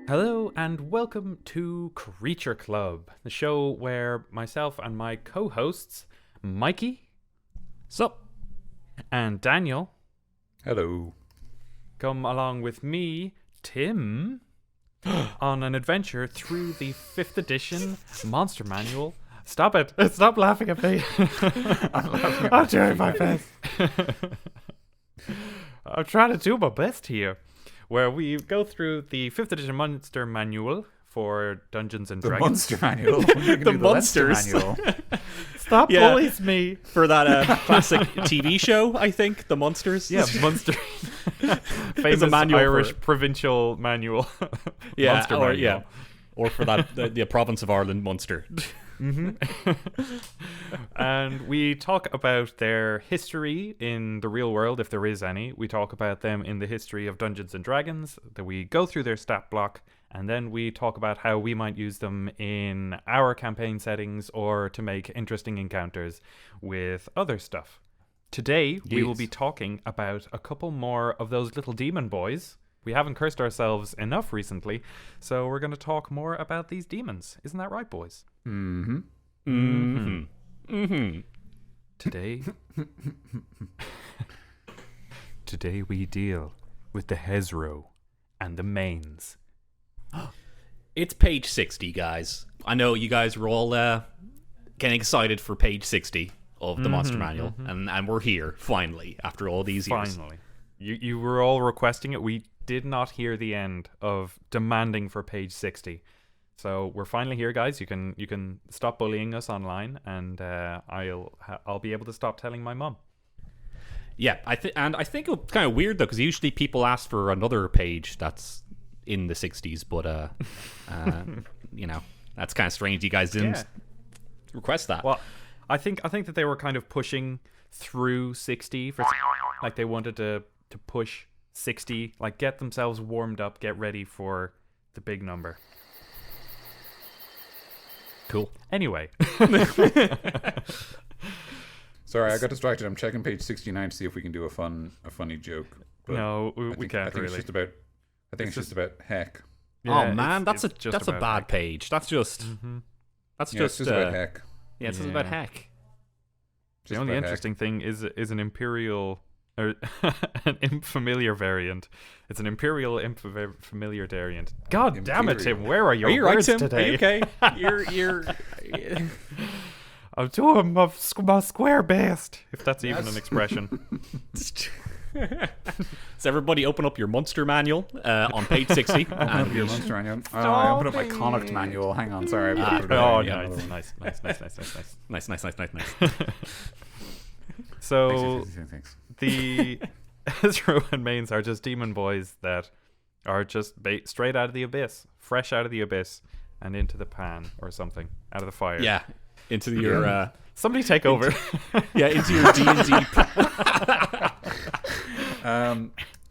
Hello and welcome to Creature Club, the show where myself and my co-hosts, Mikey, Sup, and Daniel, Hello. come along with me, Tim, on an adventure through the 5th edition Monster Manual. Stop it! Stop laughing at me! I'm doing my best. I'm trying to do my best here. Where we go through the 5th edition Monster Manual for Dungeons and Dragons. Monster Manual. The Monsters. Manual. Stop bullies me. For that classic TV show, I think, The Monsters. Yeah, Monster. Famous manual Irish for provincial manual. Yeah, Monster or, Manual. yeah. Or for that, the province of Ireland Munster. And we talk about their history in the real world, if there is any. We talk about them in the history of Dungeons and Dragons. That we go through their stat block, and then we talk about how we might use them in our campaign settings or to make interesting encounters with other stuff. Today, we will be talking about a couple more of those little demon boys. We haven't cursed ourselves enough recently, so we're going to talk more about these demons. Isn't that right, boys? Today, today we deal with the Hezrou and the Mains. It's page 60, guys. I know you guys were all getting excited for page 60 of the Monster Manual, and we're here, finally, after all these years. Finally. You were all requesting it. We did not hear the end of demanding for page 60. So we're finally here, guys. You can stop bullying us online, and I'll be able to stop telling my mum. Yeah, I think it's kind of weird, though, because usually people ask for another page that's in the 60s, but, that's kind of strange. You guys didn't request that. Well, I think that they were kind of pushing through 60 for, like, they wanted to push 60, like, get themselves warmed up, get ready for the big number. Cool. Anyway. Sorry, I got distracted. I'm checking page 69 to see if we can do a funny joke. But No, we can't I think really. it's just about heck. Yeah, oh man, that's just a about bad heck. page. That's just It's just about heck. Yeah, it's just about heck. The only interesting thing is an imperial or an imp-familiar variant. It's an imperial imp-familiar variant. God damn it, Tim! Where are your Are you words right, Tim? today? Are you okay? you're I'm doing my square best, if that's even an expression. So everybody open up your Monster Manual on page 60. And your Monster Manual. Oh, I opened up my Connacht Manual. Hang on, sorry. Nice. Nice. So Thanks. the Hezrou and Mains are just demon boys that are just straight out of the abyss, fresh out of the abyss, and into the pan or something, out of the fire. Yeah, into your Somebody take over. into your D&D.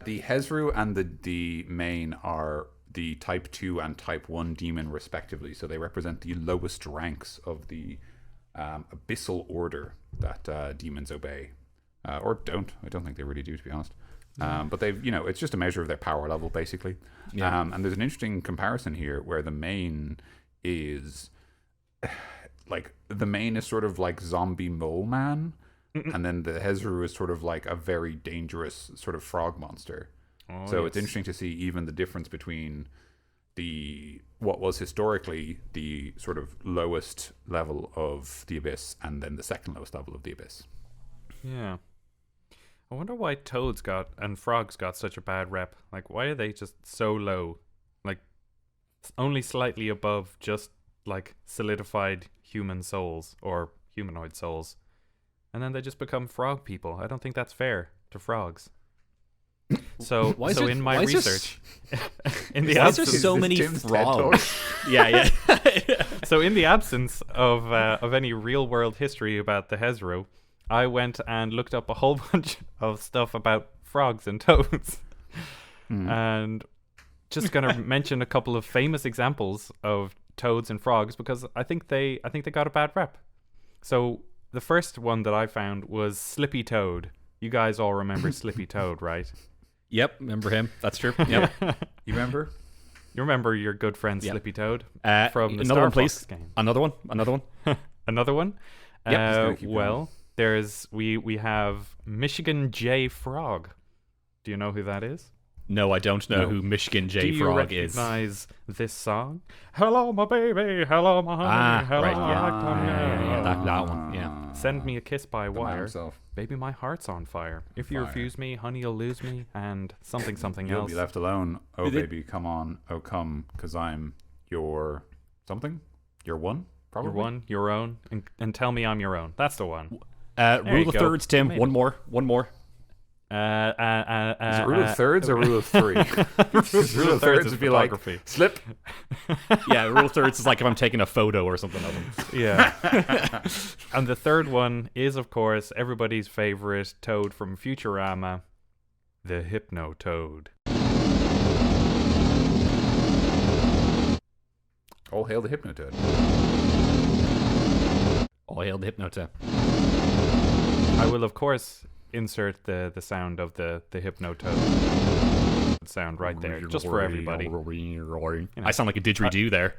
The Hezrou and the Main are the Type 2 and Type 1 demon, respectively. So they represent the lowest ranks of the abyssal order that demons obey. Or don't. I don't think they really do, to be honest. But they've, it's just a measure of their power level, basically. Yeah. And there's an interesting comparison here where the Main is sort of like zombie mole man. And then the Hezrou is sort of like a very dangerous sort of frog monster. So it's interesting to see even the difference between what was historically the sort of lowest level of the abyss and then the second lowest level of the abyss. Yeah. I wonder why toads and frogs got such a bad rep. Like, why are they just so low? Like, only slightly above just, like, solidified human souls or humanoid souls. And then they just become frog people. I don't think that's fair to frogs. So in my research, in the Why is there absence, so many Tim's TED frogs? Yeah. so in the absence of any real world history about the Hezrou, I went and looked up a whole bunch of stuff about frogs and toads, and just gonna mention a couple of famous examples of toads and frogs because I think they got a bad rep. So the first one that I found was Slippy Toad. You guys all remember Slippy Toad, right? Yep, remember him. That's true. Yep. You remember? You remember your good friend Slippy Toad from the another Star one, Fox please. game. Another one. Another one? Yep. Well, there's we have Michigan J Frog. Do you know who that is? No, I don't know who Michigan J Do Frog you is. recognize this song? Hello, my baby. Hello, my honey. Hello, right, my honey. That one. Yeah. Send me a kiss by The man wire. himself. Baby, my heart's on fire. If you Fire. refuse me, honey, you'll lose me. And something You'll else. be left alone. Oh, Did it- baby, come on. Oh, come, because I'm your something? Your one? Probably. You're one, your own, and tell me I'm your own. That's the one. Rule you of go. thirds, Tim. Maybe. One more. Is it rule of thirds or rule of three? Rule of thirds is would be like, photography. slip. Yeah, rule of thirds is like if I'm taking a photo or something of him. Yeah. And the third one is, of course, everybody's favorite toad from Futurama, the Hypno Toad. All hail the Hypnotoad. All hail the Hypnota. I will, of course, insert the sound of the Hypno Toad sound right there, just for everybody. I sound like a didgeridoo there.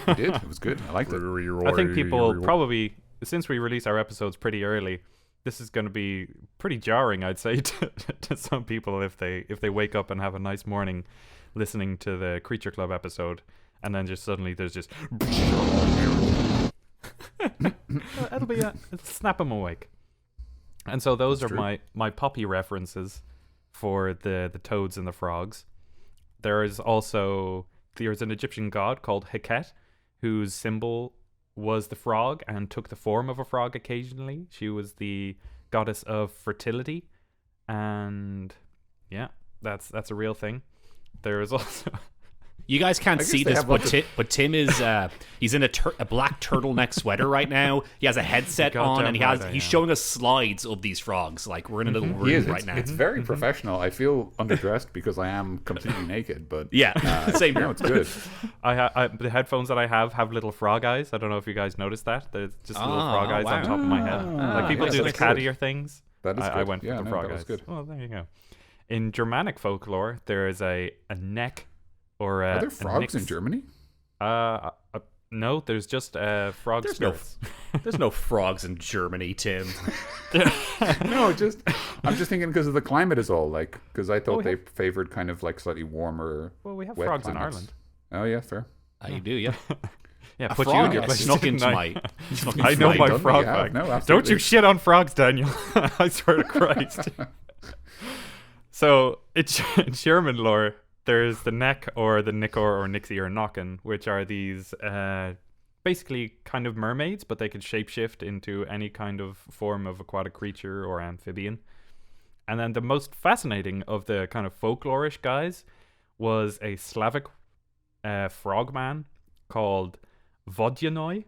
You did. It was good. I liked it. I think people probably, since we release our episodes pretty early, this is going to be pretty jarring, I'd say, to some people if they wake up and have a nice morning listening to the Creature Club episode, and then just suddenly there's just it'll snap them awake. And so those That's are true. my poppy references for the toads and the frogs. There's an Egyptian god called Heket, whose symbol was the frog and took the form of a frog occasionally. She was the goddess of fertility, and yeah, that's a real thing. There is also You guys can't guess see they this, have lots but Tim is he's in a black turtleneck sweater right now. He has a headset Goddamn on, and right I he's am. showing us slides of these frogs. Like we're in a little room He is. right now. It's very professional. I feel underdressed because I am completely naked, but Yeah, same no, here. it's good. the headphones that I have little frog eyes. I don't know if you guys noticed that. There's just little frog eyes wow. on top of my head. Like people yes, do the that's good. cattier things. That is I good. went for Yeah, the no, frog that was eyes. good. Oh, there you go. In Germanic folklore, there is a neck or Are there a frogs in nix. Germany? No, there's just frog There's no spirits. There's no frogs in Germany, Tim. No, I'm just thinking because of the climate is all like because I thought we they favored kind of like slightly warmer. Well, we have wet frogs climates. in Ireland. Oh yeah, fair. You do, yeah. Yeah, A put you frog in your has place. snuck didn't into I? my. I know my Done frog we have. fact. No, Don't absolutely. you shit on frogs, Daniel. I swear to Christ. So, in German lore, there's the neck or the nickor or nixie or nocken, which are these basically kind of mermaids, but they can shapeshift into any kind of form of aquatic creature or amphibian. And then the most fascinating of the kind of folklorish guys was a Slavic frogman called Vodyanoi,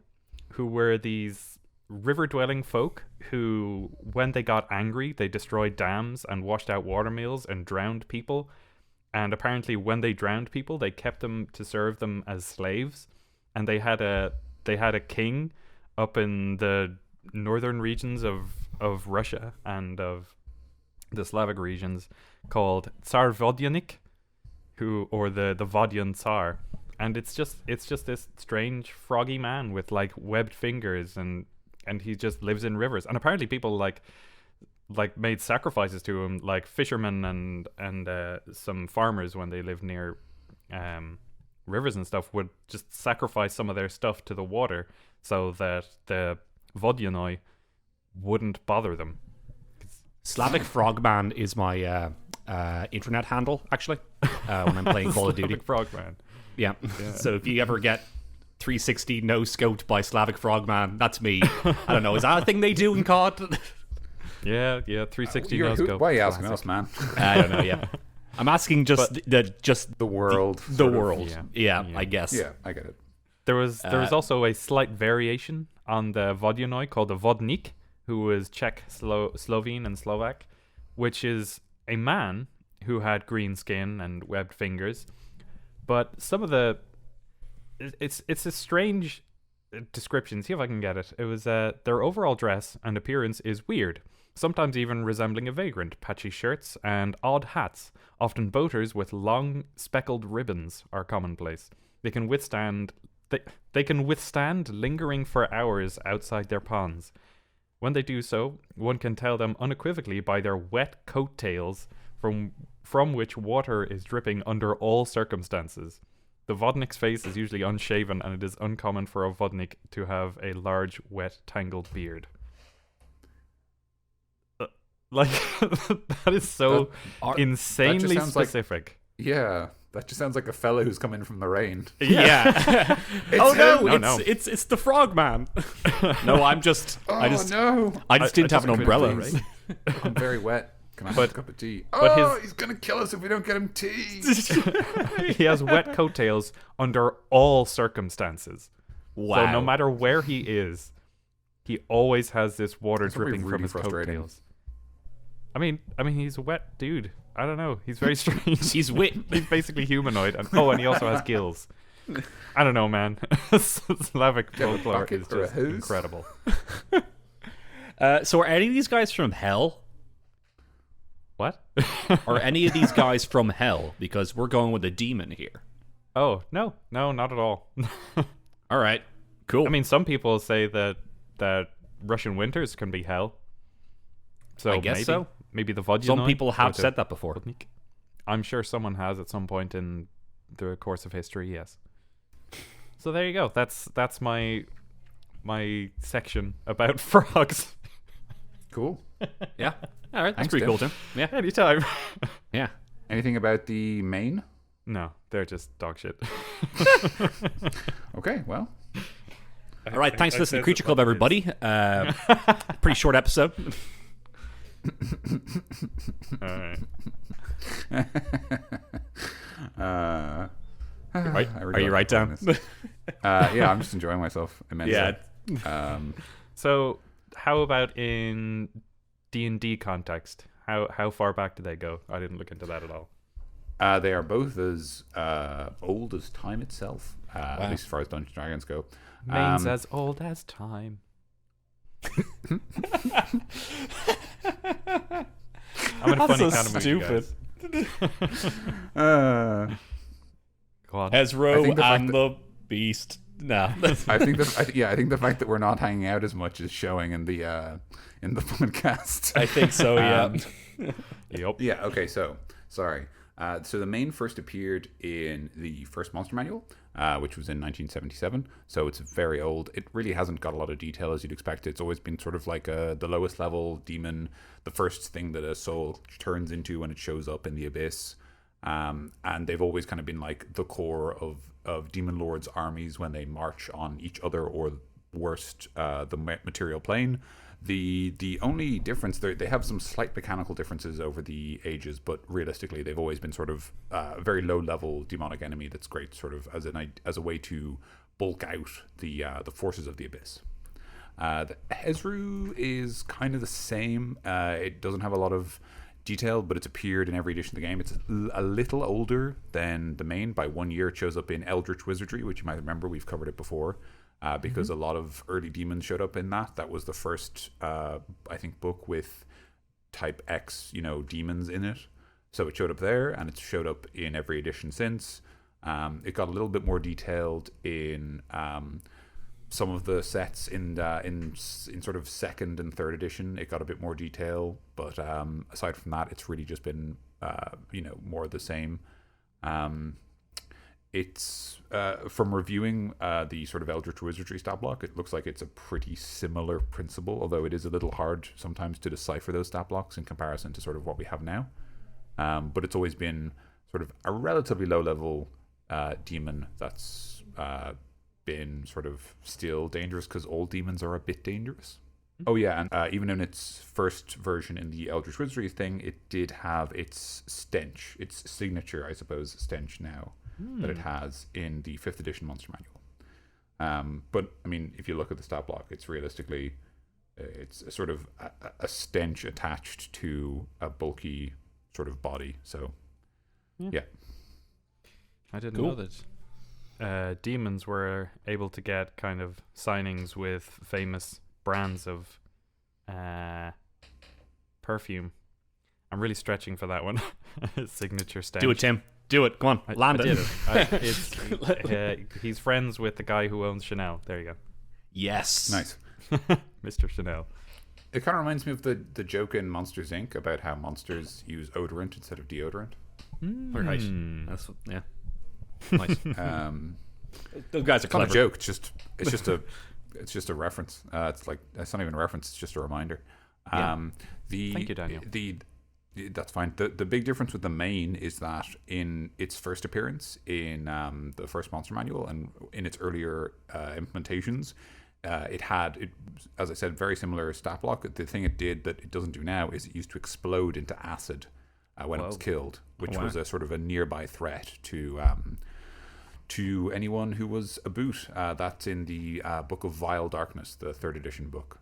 who were these river-dwelling folk who, when they got angry, they destroyed dams and washed out water mills and drowned people. And apparently when they drowned people, they kept them to serve them as slaves. And they had a king up in the northern regions of Russia and of the Slavic regions called Tsar Vodyanik, or the Vodyan Tsar. And it's just this strange froggy man with like webbed fingers, and he just lives in rivers. And apparently people like made sacrifices to him, like fishermen and some farmers when they lived near rivers and stuff would just sacrifice some of their stuff to the water so that the Vodyanoi wouldn't bother them. Slavic Frogman is my internet handle, actually, when I'm playing Call of Duty. Slavic Frogman. Yeah. So if you ever get 360 no scoped by Slavic Frogman, that's me. I don't know. Is that a thing they do in COD? Yeah, 360 You're- no scope. why are you asking Classic. us, man? I don't know. Yeah, I'm asking just The world. the sort of. world. Yeah. Yeah, I guess. Yeah, I get it. There was also a slight variation on the Vodyanoi called the Vodnik, who was Czech, Slovene, and Slovak, which is a man who had green skin and webbed fingers. But some of the... It's a strange description. See if I can get it. It was their overall dress and appearance is weird, sometimes even resembling a vagrant. Patchy shirts and odd hats. Often boaters with long speckled ribbons are commonplace. They can withstand lingering for hours outside their ponds. When they do so, one can tell them unequivocally by their wet coattails from which water is dripping under all circumstances. The Vodnik's face is usually unshaven, and it is uncommon for a Vodnik to have a large, wet, tangled beard. Like, that is so insanely sounds like- specific. Yeah, that just sounds like a fellow who's come in from the rain. Yeah. It's him. It's the frog man. No, I just no. didn't have an couldn't umbrella, breathe. right? I'm very wet. Can I have a cup of tea? but He's gonna kill us if we don't get him tea. He has wet coattails under all circumstances. Wow. So no matter where he is, he always has this water That's probably dripping from really his frustrating. coattails. I mean, he's a wet dude. I don't know. He's very strange. He's wit. He's basically humanoid, and he also has gills. I don't know, man. Slavic Do you have a folklore bucket is or a just hose? incredible. So are any of these guys from hell? What? Are any of these guys from hell? Because we're going with a demon here. Oh, no, not at all. All right. Cool. I mean, some people say that Russian winters can be hell. So I guess maybe, so. Maybe the Vodyanoi. Some people have or the said that before. Vodnik. I'm sure someone has at some point in the course of history, yes. So there you go. That's my section about frogs. Cool. Yeah. All right. That's Thanks, pretty Tim. cool, Tim. Yeah. Anytime. Yeah. Anything about the main? No, they're just dog shit. Okay, well, All right. Thanks for listening to Creature Club, everybody. Pretty short episode. Alright. Are you right, Dan? Yeah, I'm just enjoying myself immensely. Yeah. So, how about in D&D context? How far back do they go? I didn't look into that at all. They are both as old as time itself, at least as far as Dungeons and Dragons go. Main's as old as time. I'm in a funny kind of mood, you guys. Go on. Hezrou think the fact and the Beast. No. I think the fact that we're not hanging out as much is showing in the podcast. I think so, yeah. Yep. Yeah. Okay. So sorry. So the main first appeared in the first Monster Manual, which was in 1977. So it's very old. It really hasn't got a lot of detail as you'd expect. It's always been sort of like the lowest level demon, the first thing that a soul turns into when it shows up in the abyss. And they've always kind of been like the core of Demon Lord's armies when they march on each other or worst, the material plane. The only difference, they have some slight mechanical differences over the ages, but realistically they've always been sort of a very low level demonic enemy that's great sort of as a way to bulk out the forces of the abyss. The Hezrou is kind of the same. It doesn't have a lot of detail, but it's appeared in every edition of the game. It's a little older than the main by 1 year. It shows up in Eldritch Wizardry, which you might remember, we've covered it before. Because a lot of early demons showed up in that. That was the first, I think, book with type X, demons in it. So it showed up there, and it's showed up in every edition since. It got a little bit more detailed in some of the sets in sort of second and third edition. It got a bit more detail, but aside from that, it's really just been more of the same. It's from reviewing the sort of Eldritch Wizardry stat block, it looks like it's a pretty similar principle, although it is a little hard sometimes to decipher those stat blocks in comparison to sort of what we have now. But it's always been sort of a relatively low level demon that's been sort of still dangerous because all demons are a bit dangerous. Oh yeah, and even in its first version in the Eldritch Wizardry thing, it did have its stench, its signature, I suppose, stench now that it has in the 5th edition Monster Manual. But I mean, if you look at the stat block, it's realistically, it's a sort of a stench attached to a bulky sort of body. So yeah. I didn't know that demons were able to get kind of signings with famous brands of perfume. I'm really stretching for that one. Signature stench. Do it, Tim. Do it. Come on, land I it. did it. He's friends with the guy who owns Chanel. There you go. Yes. Nice. Mr. Chanel. It kind of reminds me of the joke in Monsters Inc. about how monsters use odorant instead of deodorant. Right. That's yeah. Nice. Those guys are It's not clever. a joke. It's just a reference. It's not even a reference. It's just a reminder. Thank you, Daniel. That's fine. The big difference with the main is that in its first appearance in the first Monster Manual and in its earlier implementations, it had, as I said, very similar stat block. The thing it did that it doesn't do now is it used to explode into acid when it was killed, which was a sort of a nearby threat to anyone who was a boot. That's in the Book of Vile Darkness, the 3rd edition book.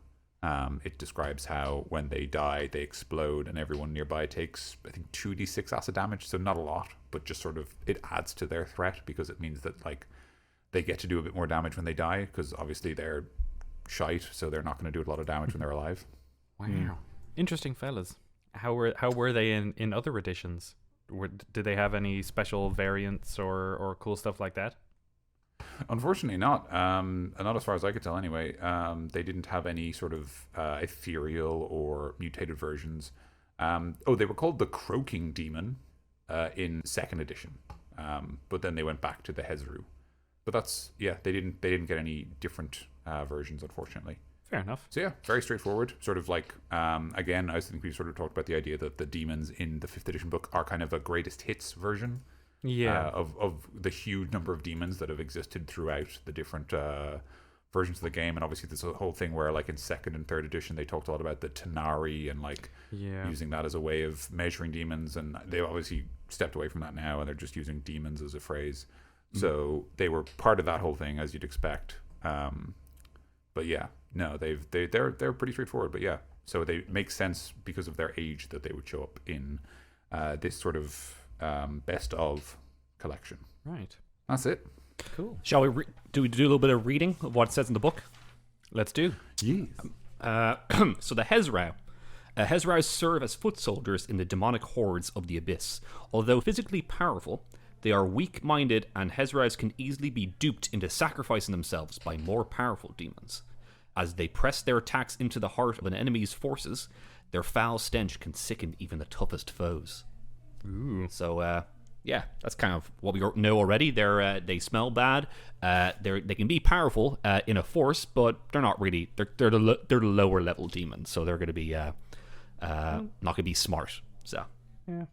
It describes how when they die, they explode, and everyone nearby takes, I think, 2d6 acid damage. So not a lot, but just sort of it adds to their threat because it means that like they get to do a bit more damage when they die because obviously they're shite, so they're not going to do a lot of damage when they're alive. Wow. Interesting fellas. How were they in other editions? Did they have any special variants or cool stuff like that? Unfortunately not. Not as far as I could tell anyway. They didn't have any sort of ethereal or mutated versions. They were called the Croaking Demon in 2nd edition. But then they went back to the Hezrou. But that's, yeah, they didn't get any different versions, unfortunately. Fair enough. So yeah, very straightforward. Sort of like, again, I think we sort of talked about the idea that the demons in the 5th edition book are kind of a greatest hits version. Yeah. Of the huge number of demons that have existed throughout the different versions of the game. And obviously there's a whole thing where like in 2nd and 3rd edition they talked a lot about the Tanari and like using that as a way of measuring demons, and they obviously stepped away from that now and they're just using demons as a phrase. So they were part of that whole thing, as you'd expect. But yeah, no, they're pretty straightforward. But yeah, so they make sense because of their age that they would show up in this sort of best of collection. Right. That's it. Cool. Shall we do a little bit of reading of what it says in the book? Let's do. Yes. So the Hezrou. Hezrous serve as foot soldiers in the demonic hordes of the abyss. Although physically powerful, they are weak-minded, and Hezrous can easily be duped into sacrificing themselves by more powerful demons. As they press their attacks into the heart of an enemy's forces, their foul stench can sicken even the toughest foes. Ooh. So, yeah, that's kind of what we know already. They smell bad. They can be powerful in a force, but they're not really. They're the lower level demons, so they're going to be not going to be smart. So Yeah.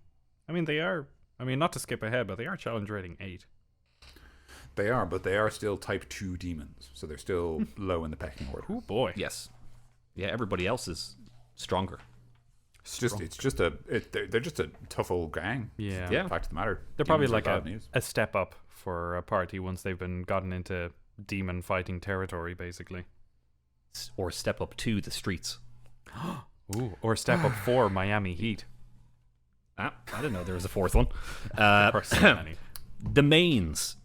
I mean, they are. I mean, not to skip ahead, but they are challenge rating 8. They are, but they are still type 2 demons, so they're still low in the pecking order. Oh boy. yes, yeah, everybody else is stronger. They're just a tough old gang. Yeah. Yeah. Fact of the matter. They're probably Demons like are bad news. a step up for a party once they've been gotten into demon fighting territory, basically. Or step up to the streets. Ooh. Or step up for Miami Heat. I didn't know there was a fourth one. There are so many. The mains.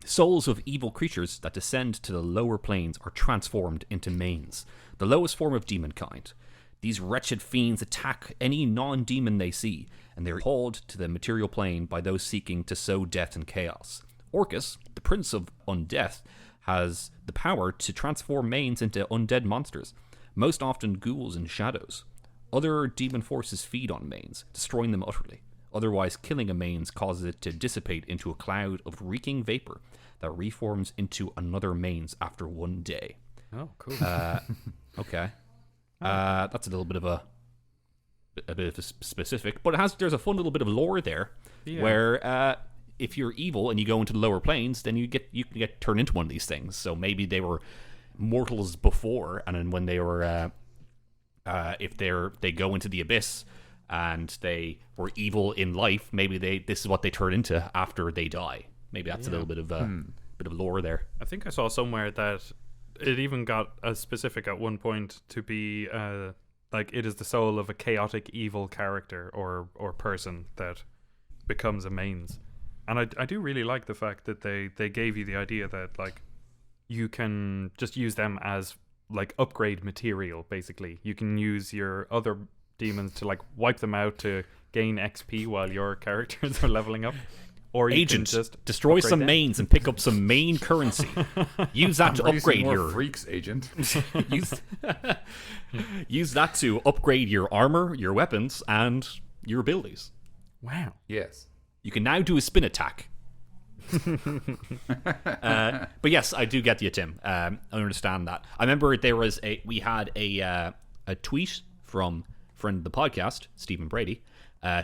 Souls of evil creatures that descend to the lower planes are transformed into mains, the lowest form of demonkind. These wretched fiends attack any non-demon they see, and they are hauled to the material plane by those seeking to sow death and chaos. Orcus, the prince of undeath, has the power to transform mains into undead monsters, most often ghouls and shadows. Other demon forces feed on mains, destroying them utterly. Otherwise, killing a mains causes it to dissipate into a cloud of reeking vapor that reforms into another mains after one day. Oh, cool. Okay. That's a little bit of a specific, but there's a fun little bit of lore there, where if you're evil and you go into the lower planes, then you can get turned into one of these things. So maybe they were mortals before, and then when they were If they go into the abyss and they were evil in life, maybe this is what they turn into after they die. Maybe that's a little bit of bit of lore there. I think I saw somewhere that it even got as specific at one point to be like it is the soul of a chaotic evil character or person that becomes a mains. And I do really like the fact that they gave you the idea that like you can just use them as like upgrade material. Basically, you can use your other demons to like wipe them out to gain XP while your characters are leveling up. Or you Agent, can just destroy some them. mains and pick up some main currency. Use that to upgrade more your freaks, Agent. use that to upgrade your armor, your weapons, and your abilities. Wow. Yes. You can now do a spin attack. But yes, I do get you, Tim. I understand that. I remember we had a tweet from friend of the podcast, Stephen Brady,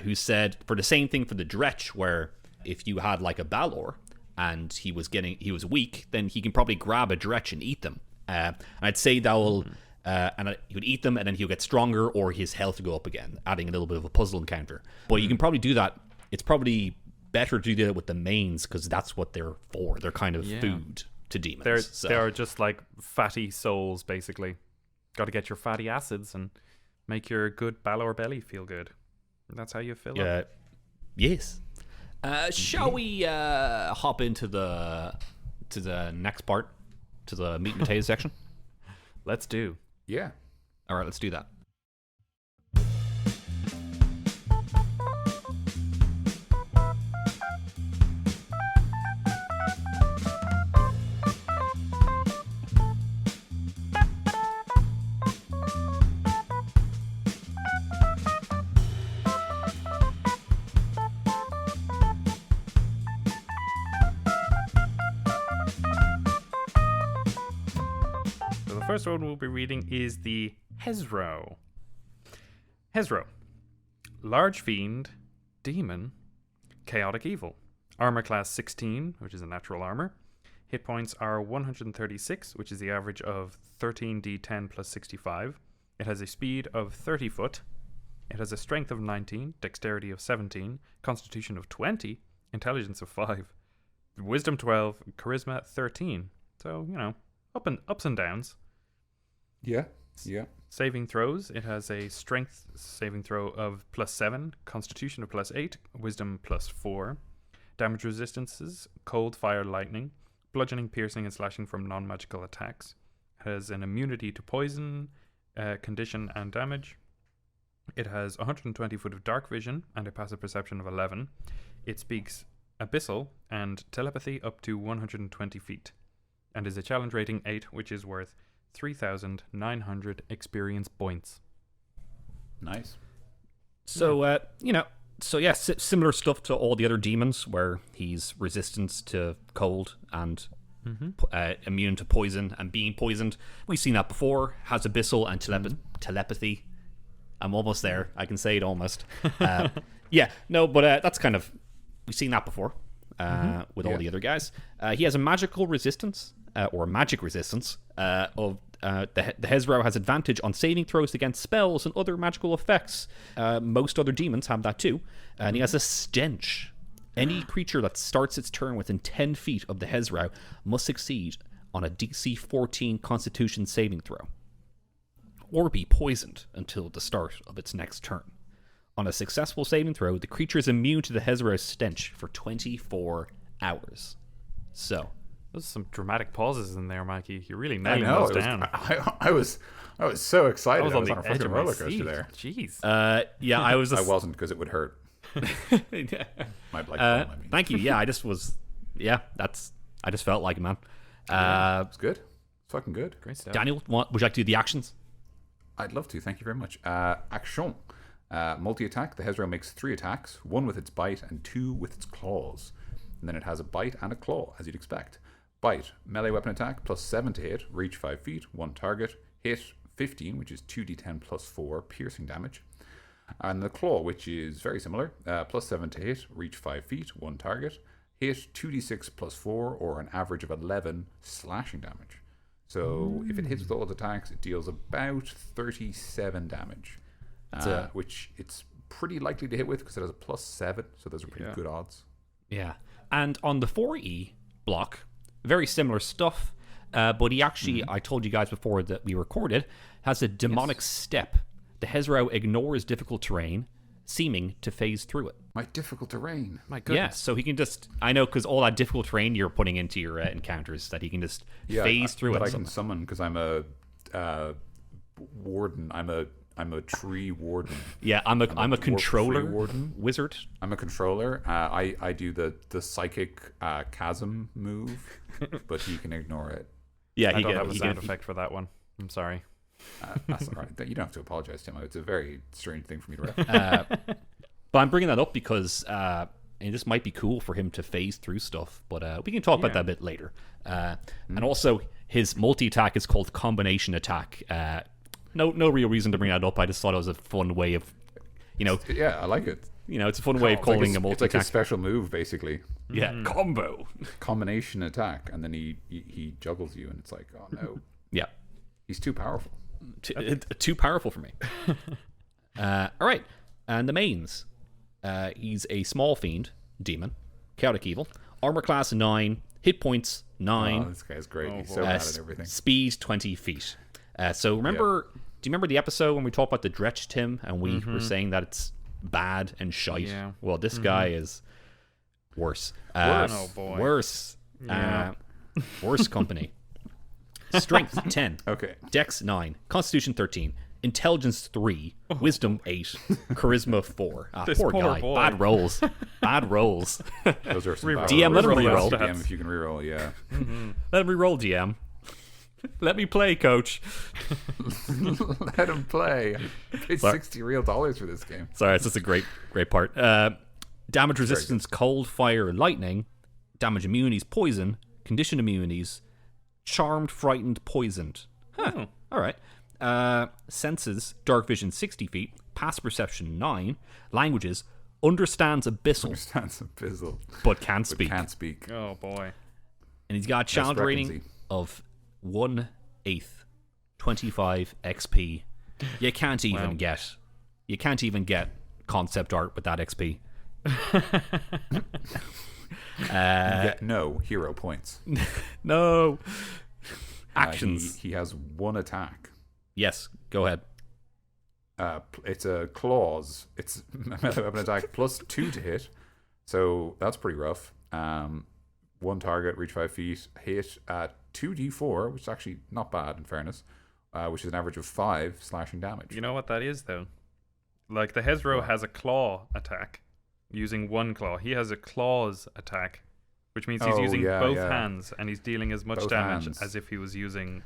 who said for the same thing for the Dretch, where if you had like a Balor and he was weak, then he can probably grab a Dretch and eat them. And I'd say that will he would eat them and then he'll get stronger or his health will go up again, adding a little bit of a puzzle encounter. But you can probably do that. It's probably better to do that with the mains because that's what they're for. They're kind of food to demons. They're just like fatty souls, basically. Got to get your fatty acids and make your good Balor belly feel good. That's how you fill up. Yes. Shall we hop into the next part, to the meat and potatoes section? Let's do. Yeah. All right, let's do that. First one we'll be reading is the Hezrou. Hezrou. Large fiend, demon, chaotic evil. Armor class 16, which is a natural armor. Hit points are 136, which is the average of 13d10 plus 65. It has a speed of 30 foot. It has a strength of 19, dexterity of 17, constitution of 20, intelligence of 5, wisdom 12, charisma 13. So, ups and downs. Yeah. Yeah. Saving throws. It has a strength saving throw of +7, constitution of +8, wisdom +4. Damage resistances, cold, fire, lightning, bludgeoning, piercing, and slashing from non-magical attacks. It has an immunity to poison, condition, and damage. It has 120 foot of dark vision and a passive perception of 11. It speaks abyssal and telepathy up to 120 feet. And is a challenge rating 8, which is worth 3,900 experience points. Nice. So, similar stuff to all the other demons where he's resistant to cold and immune to poison and being poisoned. We've seen that before. Has abyssal and telepathy. I'm almost there. I can say it almost. That's kind of... We've seen that before with all the other guys. He has a magical resistance. Or magic resistance of the Hezrou has advantage on saving throws against spells and other magical effects. Most other demons have that too. And he has a stench. Any creature that starts its turn within 10 feet of the Hezrou must succeed on a DC 14 Constitution saving throw, or be poisoned until the start of its next turn. On a successful saving throw, the creature is immune to the Hezrou's stench for 24 hours. So... There's some dramatic pauses in there, Mikey. You're really nailing I know. those down. I was so excited. I was on the a edge fucking of my roller coaster seat. there. Jeez. I was. I wasn't because it would hurt. My black phone, I mean. Thank you. Yeah, I just was. Yeah, I just felt like it, man. It's good. It's fucking good. Great stuff. Daniel, would you like to do the actions? I'd love to. Thank you very much. Action. Multi-attack. The Hezrou makes 3 attacks, 1 with its bite and 2 with its claws. And then it has a bite and a claw, as you'd expect. Bite, melee weapon attack, +7 to hit, reach 5 feet, 1 target, hit 15, which is 2d10 +4 piercing damage. And the claw, which is very similar, +7 to hit, reach 5 feet, 1 target, hit 2d6 +4, or an average of 11 slashing damage. So if it hits with all its attacks, it deals about 37 damage, which it's pretty likely to hit with because it has a +7, so those are pretty good odds. Yeah. And on the 4E block, very similar stuff, but he actually, I told you guys before that we recorded, has a demonic step. The Hezrou ignores difficult terrain, seeming to phase through it. My difficult terrain. My goodness. Yeah, so he can just, I know, because all that difficult terrain you're putting into your encounters, that he can just phase through it. But I can summon because I'm a warden. I'm a tree warden. Yeah, I'm a controller warden. wizard. I'm a controller. I do the psychic chasm move, but he can ignore it. Yeah, I don't have a sound effect for that one. I'm sorry. That's all right. You don't have to apologize, Tim. It's a very strange thing for me to reference. But I'm bringing that up because this might be cool for him to phase through stuff, but we can talk about that a bit later. And also, his multi-attack is called combination attack. No real reason to bring that up. I just thought it was a fun way of, Yeah, I like it. It's a fun way of calling a multi-attack. It's like a special move, basically. Yeah, combo. Combination attack, and then he juggles you, and it's like, oh no. Yeah. He's too powerful. Too powerful for me. All right. And the mains. He's a small fiend, demon, chaotic evil, armor class 9, hit points 9. Oh, this guy's great. He's so bad at everything. Speed 20 feet. So remember, do you remember the episode when we talked about the Dretch, Tim, and we were saying that it's bad and shite? Yeah. Well, this guy is worse. Oh boy. Worse. Yeah. Worse company. Strength 10. Okay. Dex 9. Constitution 13. Intelligence 3. Wisdom 8. Charisma 4. This Poor poor guy. boy. Bad rolls. Bad rolls. Those are some Reroll. bad DM, let him rolls. reroll. DM if you can reroll, yeah. Let me roll, DM. Let me play, coach. Let him play. I paid $60 real for this game. Sorry, it's just a great part. Damage resistance, cold, fire, lightning. Damage immunities, poison. Condition immunities. Charmed, frightened, poisoned. Huh. All right. Senses, dark vision 60 feet. Pass perception 9. Languages, understands abyssal, Understands abyssal, but can't speak. can't speak. Oh boy. And he's got a challenge rating of 1/8, 25 XP. You can't even get. You can't even get concept art with that XP. You get no hero points. No. Actions. He has one attack. Yes, go ahead. It's a claws. It's a melee weapon attack +2 to hit. So that's pretty rough. One target, reach 5 feet, hit at 2d4, which is actually not bad in fairness, which is an average of 5 slashing damage. You know what that is, though? Like, the Hezrou has a claw attack using one claw. He has a claws attack, which means he's using both hands, and he's dealing as much damage as if he was using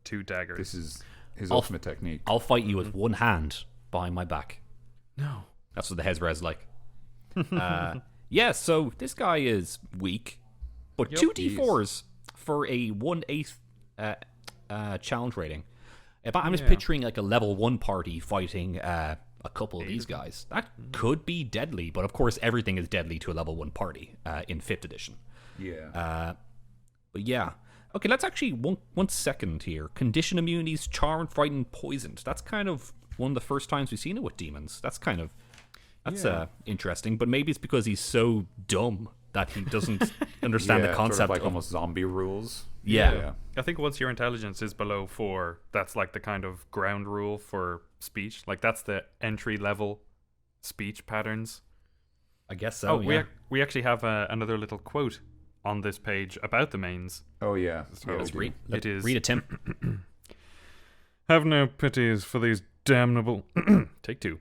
2 daggers. This is his ultimate technique. I'll fight you with one hand behind my back. No. That's what the Hezrou is like. Yeah, so this guy is weak, but 2d4s for a 1/8 challenge rating. If I'm just picturing like a level 1 party fighting a couple of these guys, that could be deadly, but of course everything is deadly to a level 1 party in 5th edition. Yeah. But yeah. Okay, let's actually, one second here. Condition immunities, charmed, frightened, poisoned. That's kind of one of the first times we've seen it with demons. That's kind of, interesting, but maybe it's because he's so dumb that he doesn't understand the concept sort of like almost zombie rules. Yeah. I think once your intelligence is below 4, that's like the kind of ground rule for speech. Like, that's the entry level speech patterns. I guess so. We actually have another little quote on this page about the mains. Oh yeah. So Let's read. it is. Read it, Tim. Have no pities for these damnable. Take 2.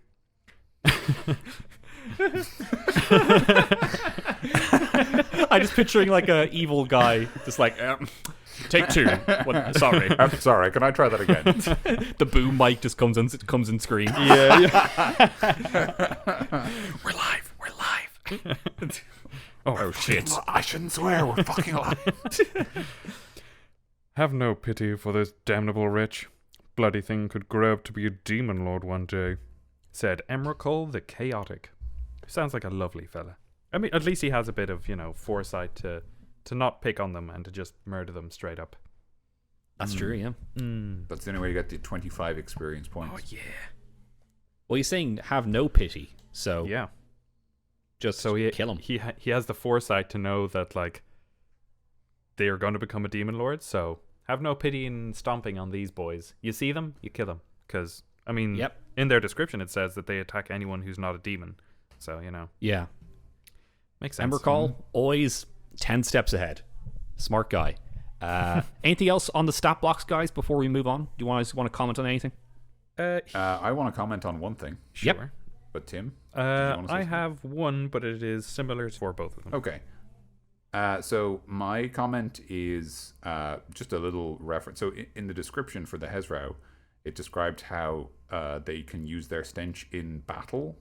I'm just picturing like a evil guy, just like take 2. What, sorry, I'm sorry. Can I try that again? the boom mic just comes and screams. Yeah. We're live. Oh shit. I shouldn't swear. We're fucking alive. Have no pity for this damnable wretch. Bloody thing could grow up to be a demon lord one day, said Emrakul the Chaotic. Sounds like a lovely fella. I mean, at least he has a bit of, foresight to not pick on them and to just murder them straight up. That's true, yeah. That's the only way to get the 25 experience points. Oh yeah. Well, he's saying have no pity, so Yeah. just So kill him. He has the foresight to know that like they are going to become a demon lord. So have no pity in stomping on these boys. You see them, you kill them. Because I mean, Yep. in their description it says that they attack anyone who's not a demon. So Yeah. makes sense. And recall, always 10 steps ahead. Smart guy. Anything else on the stat blocks, guys, before we move on? Do you guys want to comment on anything? I want to comment on one thing. Sure. Yep. But Tim? I something? have one, but it is similar for both of them. Okay. So my comment is just a little reference. So in the description for the Hezrou, it described how they can use their stench in battle.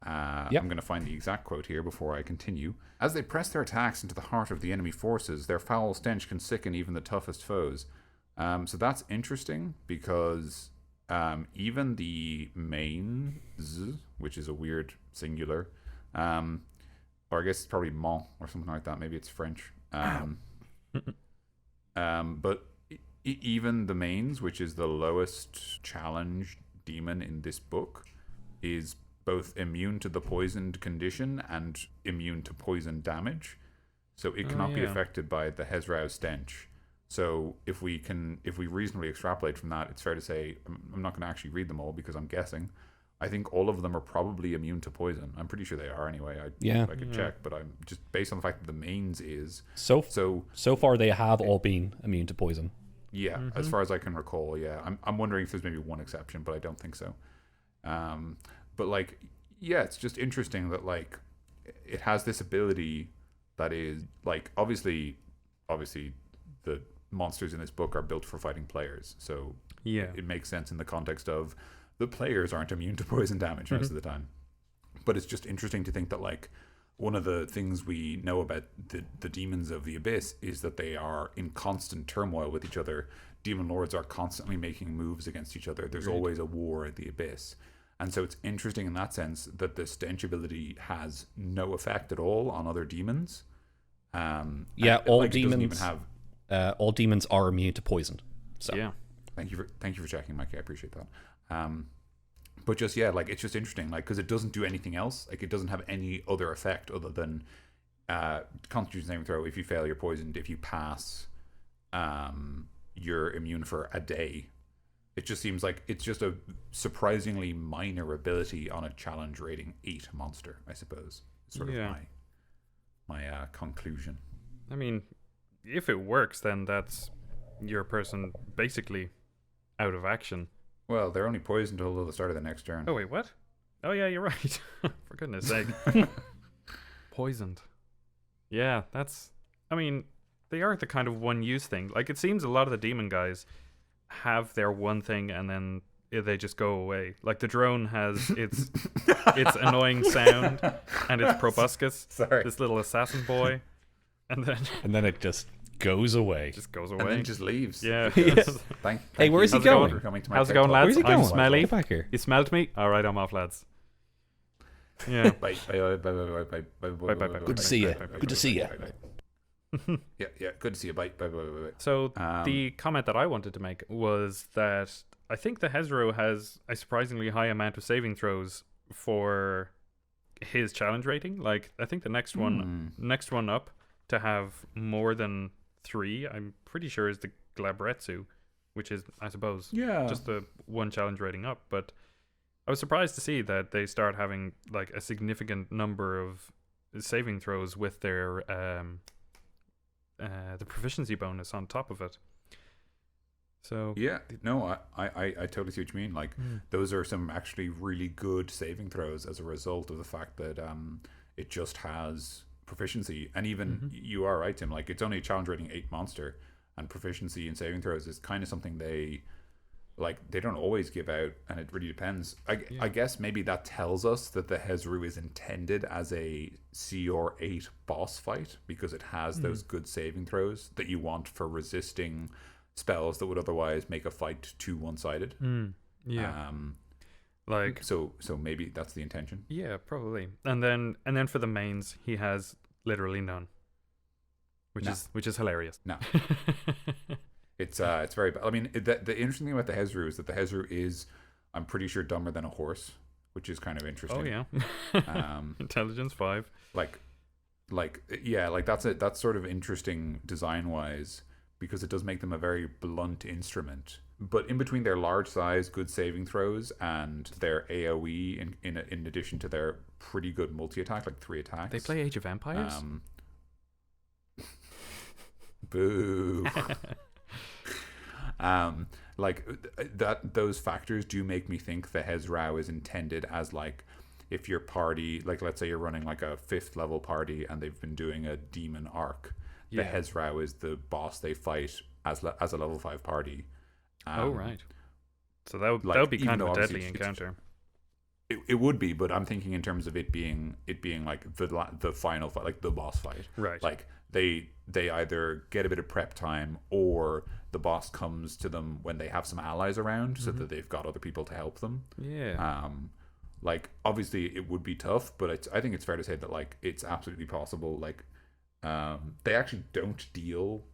I'm going to find the exact quote here before I continue. As they press their attacks into the heart of the enemy forces, their foul stench can sicken even the toughest foes. So that's interesting because even the mains, which is a weird singular, or I guess it's probably mon or something like that. Maybe it's French. But even the mains, which is the lowest challenge demon in this book, is both immune to the poisoned condition and immune to poison damage. So it cannot be affected by the Hezrou stench. So if we reasonably extrapolate from that, it's fair to say, I'm not going to actually read them all because I'm guessing. I think all of them are probably immune to poison. I'm pretty sure they are anyway. I could check, but I'm just based on the fact that the mains is. So far they have all been immune to poison. Yeah, as far as I can recall, yeah. I'm wondering if there's maybe one exception, but I don't think so. But like, yeah, it's just interesting that like it has this ability that is like obviously the monsters in this book are built for fighting players, so it makes sense in the context of the players aren't immune to poison damage most of the time. But it's just interesting to think that like one of the things we know about the demons of the abyss is that they are in constant turmoil with each other. Demon lords are constantly making moves against each other. There's always a war at the abyss. And so it's interesting in that sense that the stench ability has no effect at all on other demons. All demons all demons are immune to poison. So yeah. Thank you for checking, Mikey. I appreciate that. But just like it's just interesting, like because it doesn't do anything else. Like it doesn't have any other effect other than Constitution saving throw. If you fail, you're poisoned. If you pass, you're immune for a day. It just seems like it's just a surprisingly minor ability on a challenge rating 8 monster, I suppose. Sort of my conclusion. I mean, if it works, then that's your person basically out of action. Well, they're only poisoned until the start of the next turn. Oh wait, what? Oh yeah, you're right. For goodness sake. Poisoned. Yeah, that's... I mean, they are the kind of one-use thing. Like, it seems a lot of the demon guys have their one thing and then they just go away. Like, the drone has its annoying sound and its proboscis. Sorry. This little assassin boy. And then it just goes away. Just goes away. And then it just leaves. Yeah. Thank Hey, where's he you going? for coming to my How's it TED going, Talk. lads? Where's he I'm going? smelly. Get back here. You smelled me? All right, I'm off, lads. Yeah. Bye. Good to see you. Good to see you. Yeah. Good to see you. Bye. So the comment that I wanted to make was that I think the Hezrou has a surprisingly high amount of saving throws for his challenge rating. Like, I think the next one up to have more than 3, I'm pretty sure, is the Glabretsu, which is, I suppose, just the one challenge rating up. But I was surprised to see that they start having like a significant number of saving throws with their the proficiency bonus on top of it. So yeah, no, I totally see what you mean. Like those are some actually really good saving throws as a result of the fact that it just has proficiency. And even you are right, Tim, like it's only a challenge rating 8 monster, and proficiency in saving throws is kind of something they don't always give out, and it really depends. I guess maybe that tells us that the Hezrou is intended as a CR8 boss fight because it has those good saving throws that you want for resisting spells that would otherwise make a fight too one-sided. So maybe that's the intention. Yeah, probably. And then for the mains, he has literally none, which is hilarious. No. It's very bad. I mean, the interesting thing about the Hezrou is that the Hezrou is, I'm pretty sure, dumber than a horse, which is kind of interesting. Oh yeah. Intelligence 5. Like yeah, like that's sort of interesting design wise, because it does make them a very blunt instrument. But in between their large size, good saving throws, and their AoE, in addition to their pretty good multi attack, like 3 attacks, They play Age of Empires. Boo. Like those factors do make me think the Hezrou is intended as like, if your party, like let's say you're running like a 5th level party and they've been doing a demon arc, the Hezrou is the boss they fight as a level 5 party. Oh right. So that would be kind of a deadly encounter. It would be, but I'm thinking in terms of it being like the final fight, like the boss fight. Right. Like they either get a bit of prep time, or the boss comes to them when they have some allies around, so that they've got other people to help them. Yeah. Like obviously it would be tough, but I think it's fair to say that like it's absolutely possible. Like they actually don't deal.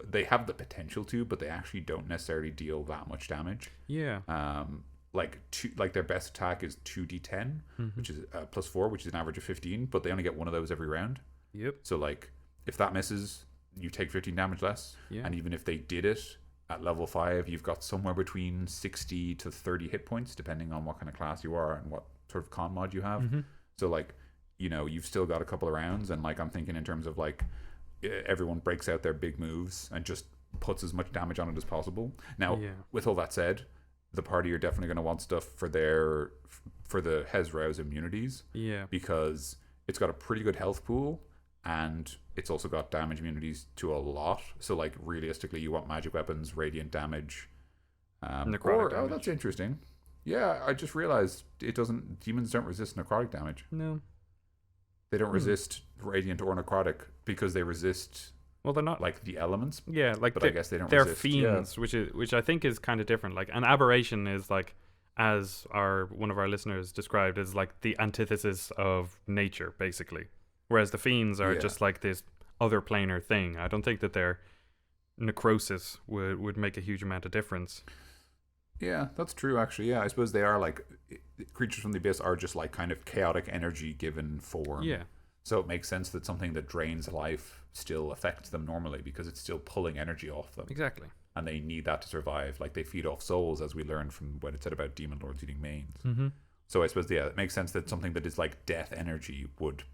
They have the potential to, but they actually don't necessarily deal that much damage. Yeah. Like their best attack is 2d10, which is +4, which is an average of 15, but they only get one of those every round. Yep. So like if that misses, you take 15 damage less. Yeah. And even if they did it at level 5, you've got somewhere between 60 to 30 hit points, depending on what kind of class you are and what sort of con mod you have. So like, you know, you've still got a couple of rounds, and like I'm thinking in terms of like everyone breaks out their big moves and just puts as much damage on it as possible. Now, with all that said, the party are definitely going to want stuff for the Hezrou's immunities. Yeah. Because it's got a pretty good health pool, and it's also got damage immunities to a lot. So like realistically, you want magic weapons, radiant damage, necrotic damage. Oh, that's interesting. Yeah, I just realized demons don't resist necrotic damage. No. They don't resist radiant or necrotic because they resist. Well, they're not like the elements. Yeah, like but I guess they don't. They're resist. fiends, which I think is kind of different. Like an aberration is like, as one of our listeners described, is like the antithesis of nature, basically. Whereas the fiends are just like this other planar thing. I don't think that their necrosis would make a huge amount of difference. Yeah, that's true, actually. Yeah, I suppose they are like creatures from the abyss are just like kind of chaotic energy given form. Yeah. So it makes sense that something that drains life still affects them normally, because it's still pulling energy off them. Exactly. And they need that to survive. Like they feed off souls, as we learned from what it said about demon lords eating manes. So I suppose it makes sense that something that is like death energy would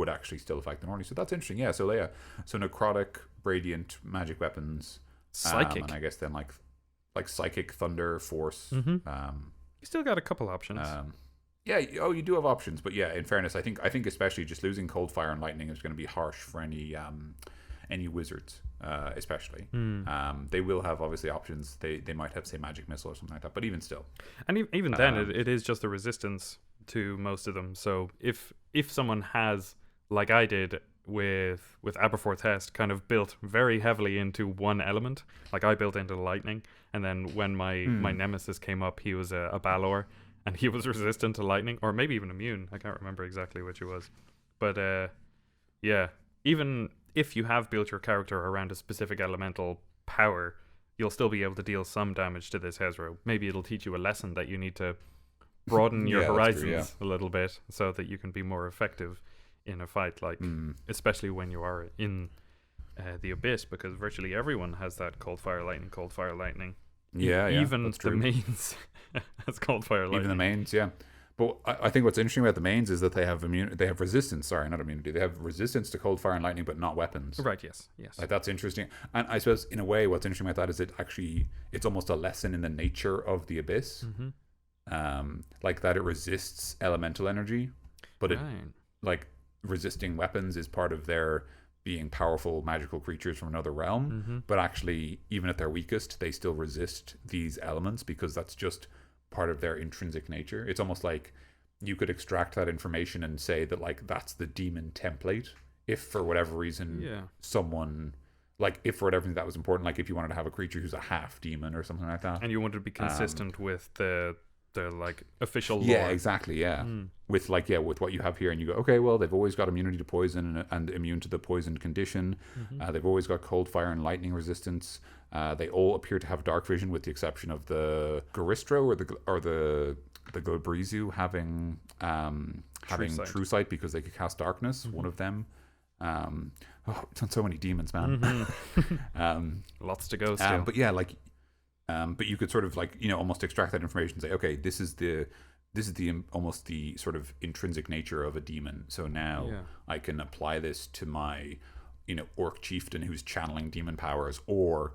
actually still affect them normally. So that's interesting. Yeah. So so necrotic, radiant, magic weapons, psychic, and I guess then like psychic, thunder, force. You still got a couple options. Yeah. Oh, you do have options, but yeah. In fairness, I think especially just losing cold, fire, and lightning is going to be harsh for any wizards, especially. They will have obviously options. They might have, say, magic missile or something like that, but even still. And even then, it is just a resistance to most of them. So if someone has, like I did with Aberforth Hest, kind of built very heavily into one element, like I built into lightning, and then when my nemesis came up, he was a Balor, and he was resistant to lightning, or maybe even immune. I can't remember exactly which it was. But yeah, even if you have built your character around a specific elemental power, you'll still be able to deal some damage to this Hezrou. Maybe it'll teach you a lesson that you need to broaden your horizons a little bit, so that you can be more effective in a fight, like especially when you are in the abyss, because virtually everyone has that cold fire lightning. Even the mains has cold fire lightning. Even the mains, yeah. But I think what's interesting about the mains is that they have resistance. Sorry, not immunity. They have resistance to cold fire and lightning, but not weapons. Right. Yes. Like that's interesting. And I suppose in a way, what's interesting about that is it's almost a lesson in the nature of the abyss. Like that it resists elemental energy, but it like resisting weapons is part of their being powerful magical creatures from another realm. But actually, even at their weakest, they still resist these elements, because that's just part of their intrinsic nature. It's almost like you could extract that information and say that like that's the demon template, if for whatever reason someone, like if for whatever reason that was important, like if you wanted to have a creature who's a half demon or something like that, and you wanted to be consistent with the like official lore. Yeah, exactly. Yeah, with what you have here, and you go, okay, well, they've always got immunity to poison and immune to the poisoned condition. They've always got cold, fire, and lightning resistance. They all appear to have dark vision, with the exception of the Garistro or the Glabrezu having true sight because they could cast darkness. One of them. It's on so many demons, man. Lots to go still. But yeah, like. But you could sort of like, almost extract that information and say, okay, this is the almost the sort of intrinsic nature of a demon. So now I can apply this to my, orc chieftain who's channeling demon powers. Or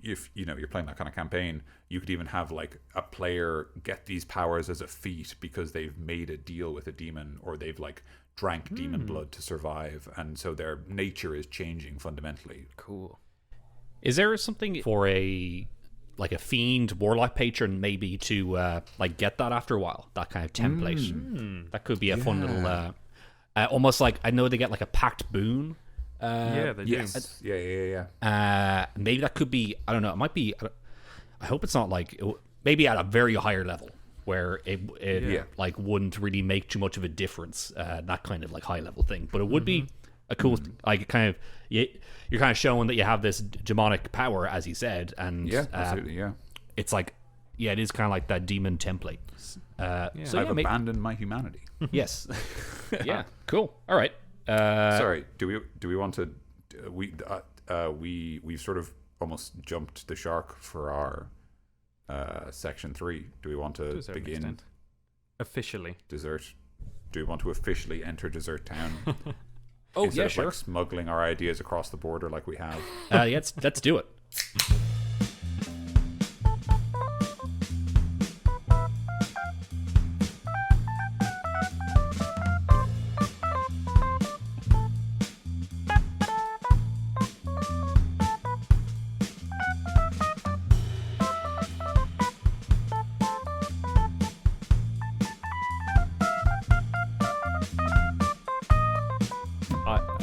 if you're playing that kind of campaign, you could even have like a player get these powers as a feat because they've made a deal with a demon, or they've like drank demon blood to survive, and so their nature is changing fundamentally. Cool. Is there something for a fiend warlock patron maybe to like get that after a while, that kind of template? That could be a fun little almost like, I know they get like a packed boon. They do. Maybe that could be, I don't know, it might be, I hope it's not like, maybe at a very higher level where it like wouldn't really make too much of a difference, that kind of like high level thing, but it would be a cool like kind of, you're kind of showing that you have this demonic power, as you said, and absolutely, it's like, it is kind of like that demon template. So I've abandoned my humanity. Yes. Cool. All right. Sorry, do we want to we've sort of almost jumped the shark for our section 3. Do we want to begin extent. Officially dessert? Do we want to officially enter Dessert Town? Instead of sure. Like smuggling our ideas across the border like we have. Let's do it.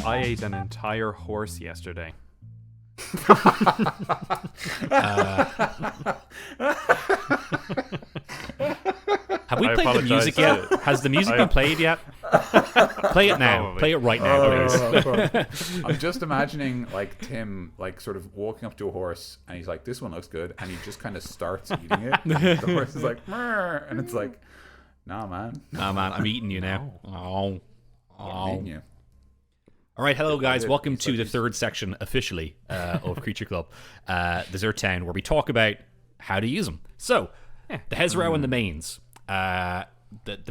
I ate an entire horse yesterday. Have we played the music yet? Has the music been played yet? Play it now. Probably. Play it right now, please. I'm just imagining like Tim like sort of walking up to a horse, and he's like, this one looks good, and he just kind of starts eating it. The horse is like, "Mrr," and it's like, nah man, I'm eating you now. I'm eating you. All right, hello guys. Welcome to the third section officially of Creature Club, Dessert Town, where we talk about how to use them. So, the Hezrou and the mains, the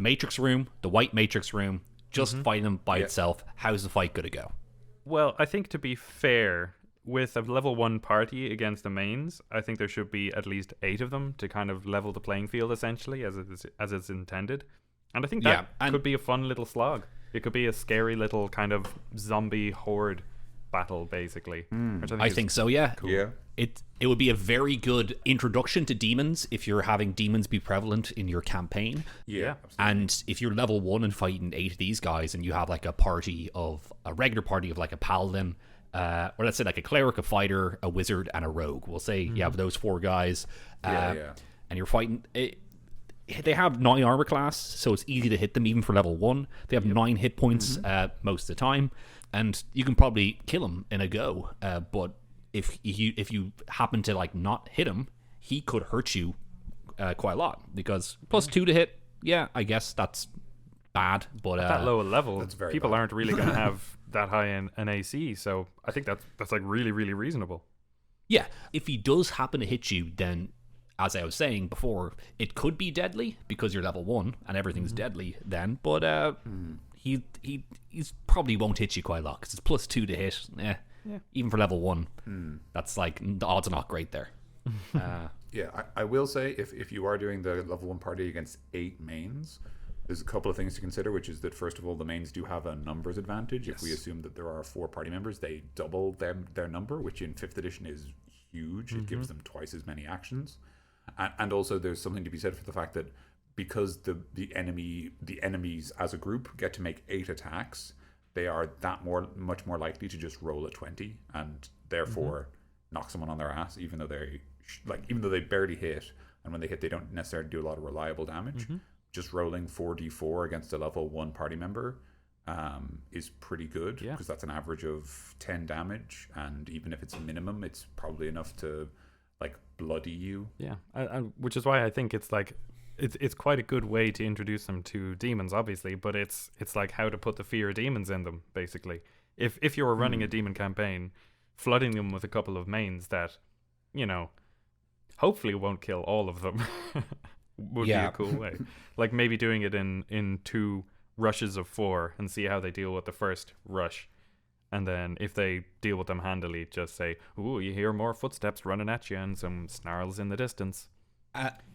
Matrix room, the white Matrix room, just fighting them by itself. How's the fight going to go? Well, I think to be fair, with a level 1 party against the mains, I think there should be at least 8 of them to kind of level the playing field, essentially, as it's intended. And I think that could be a fun little slog. It could be a scary little kind of zombie horde battle, basically. Which I think so, yeah. Cool. Yeah. It would be a very good introduction to demons if you're having demons be prevalent in your campaign. Yeah. And if you're level 1 and fighting 8 of these guys, and you have like a regular party of like a paladin, or let's say like a cleric, a fighter, a wizard, and a rogue. We'll say you have those 4 guys. And you're fighting... They have 9 armor class, so it's easy to hit them even for level 1. They have 9 hit points most of the time, and you can probably kill him in a go. But if you happen to like not hit him, he could hurt you quite a lot, because plus 2 to hit. Yeah, I guess that's bad, but at that low a level, that's very people bad. aren't really going to have that high an AC. So I think that's like really, really reasonable. Yeah, if he does happen to hit you, then, as I was saying before, it could be deadly because you're level 1 and everything's deadly then. But he's probably won't hit you quite a lot because it's plus 2 to hit. Even for level 1, that's like the odds are not great there. I will say if you are doing the level 1 party against 8 mains, there's a couple of things to consider, which is that first of all, the mains do have a numbers advantage. If we assume that there are 4 party members, they double their number, which in 5th edition is huge. It gives them twice as many actions. And also there's something to be said for the fact that because the enemies as a group get to make 8 attacks, they are much more likely to just roll a 20 and therefore knock someone on their ass, even though they barely hit. and when they hit, they don't necessarily do a lot of reliable damage. Just rolling 4d4 against a level 1 party member is pretty good, because that's an average of 10 damage, and even if it's minimum, it's probably enough to like bloody you. Yeah, which is why I think it's like it's quite a good way to introduce them to demons, obviously, but it's like how to put the fear of demons in them, basically. If you were running a demon campaign, flooding them with a couple of mains that, you know, hopefully won't kill all of them would be a cool way. Like maybe doing it in 2 rushes of 4 and see how they deal with the first rush. And then if they deal with them handily, just say, ooh, you hear more footsteps running at you and some snarls in the distance.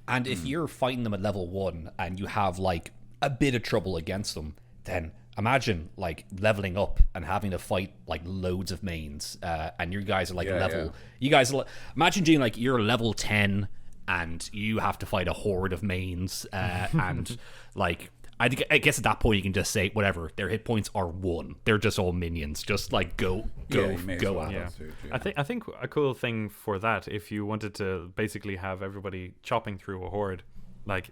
And if you're fighting them at level 1 and you have like a bit of trouble against them, then imagine like leveling up and having to fight like loads of mains, and you guys are like you guys are, imagine doing like you're level 10 and you have to fight a horde of mains, and like I guess at that point you can just say whatever, their hit points are 1, they're just all minions, just like go at it. I think a cool thing for that, if you wanted to basically have everybody chopping through a horde, like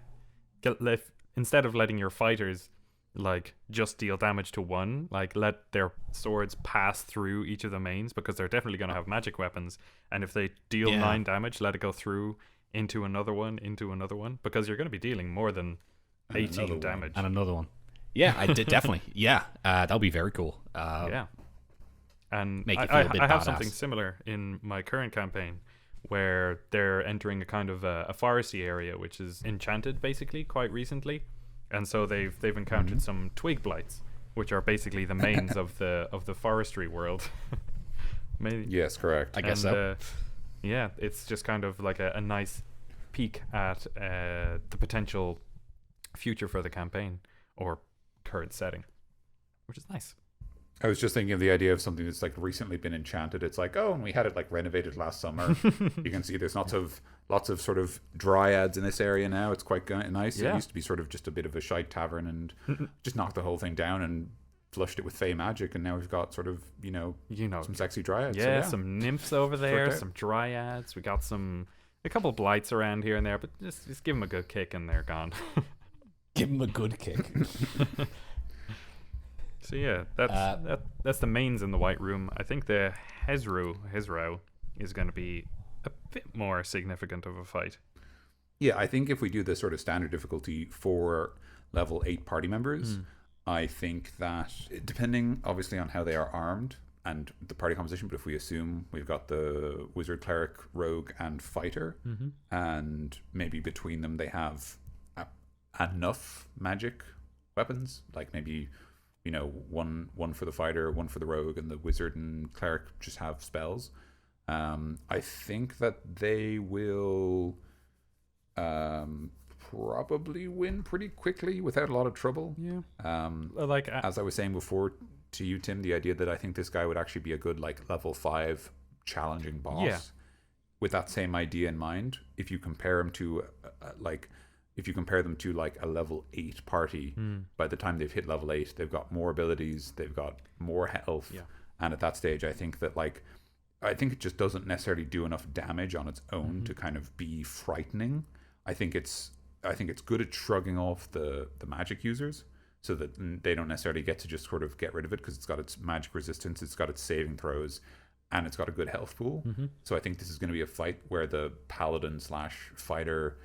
instead of letting your fighters like just deal damage to 1, like let their swords pass through each of the mains, because they're definitely going to have magic weapons, and if they deal 9 damage, let it go through into another one, because you're going to be dealing more than 18 damage. And another one. Yeah, I did definitely. Yeah, that would be very cool. And make you feel a bit I have badass. something similar in my current campaign, where they're entering a kind of a foresty area, which is enchanted basically quite recently, and so they've encountered some twig blights, which are basically the mains of the forestry world. Maybe. Yes, correct. I guess so. Yeah, it's just kind of like a nice peek at the potential future for the campaign or current setting, which is nice. I was just thinking of the idea of something that's like recently been enchanted. It's like, oh, and we had it like renovated last summer. You can see there's lots of sort of dryads in this area now. It's quite nice. Yeah. It used to be sort of just a bit of a shite tavern, and just knocked the whole thing down and flushed it with fey magic, and now we've got sort of you know some sexy dryads. Yeah, so some nymphs over there, some dryads. We got a couple blights around here and there, but just give them a good kick and they're gone. Give them a good kick. So yeah, that's the mains in the White Room. I think the Hezrou is going to be a bit more significant of a fight. Yeah, I think if we do the sort of standard difficulty for level 8 party members, I think that, depending obviously on how they are armed and the party composition, but if we assume we've got the wizard, cleric, rogue, and fighter, and maybe between them they have enough magic weapons, like maybe one for the fighter, one for the rogue, and the wizard and cleric just have spells. I think that they will probably win pretty quickly without a lot of trouble. Like as I was saying before to you, Tim, the idea that I think this guy would actually be a good like level 5 challenging boss. Yeah. With that same idea in mind, if you compare him to if you compare them to like a level 8 party, by the time they've hit level 8, they've got more abilities, they've got more health, and at that stage, I think it just doesn't necessarily do enough damage on its own to kind of be frightening. I think it's good at shrugging off the magic users, so that they don't necessarily get to just sort of get rid of it, because it's got its magic resistance, it's got its saving throws, and it's got a good health pool. So I think this is going to be a fight where the paladin / fighter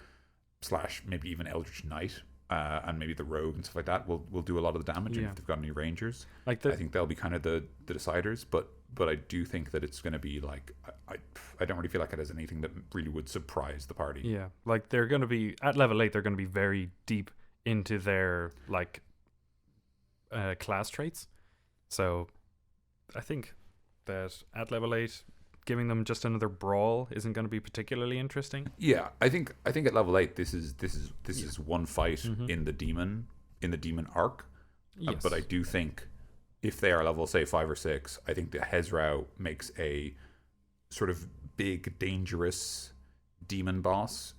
/ maybe even eldritch knight, and maybe the rogue and stuff like that will do a lot of the damage. And if they've got any rangers, I think they'll be kind of the deciders. But I do think that it's going to be like, I don't really feel like it has anything that really would surprise the party. Yeah, like they're going to be at level 8. They're going to be very deep into their like class traits. So I think that at level 8, giving them just another brawl isn't going to be particularly interesting. Yeah, I think at level 8, this is one fight in the demon arc. Yes. But I do think if they are level, say, 5 or 6, I think the Hezrou makes a sort of big, dangerous demon boss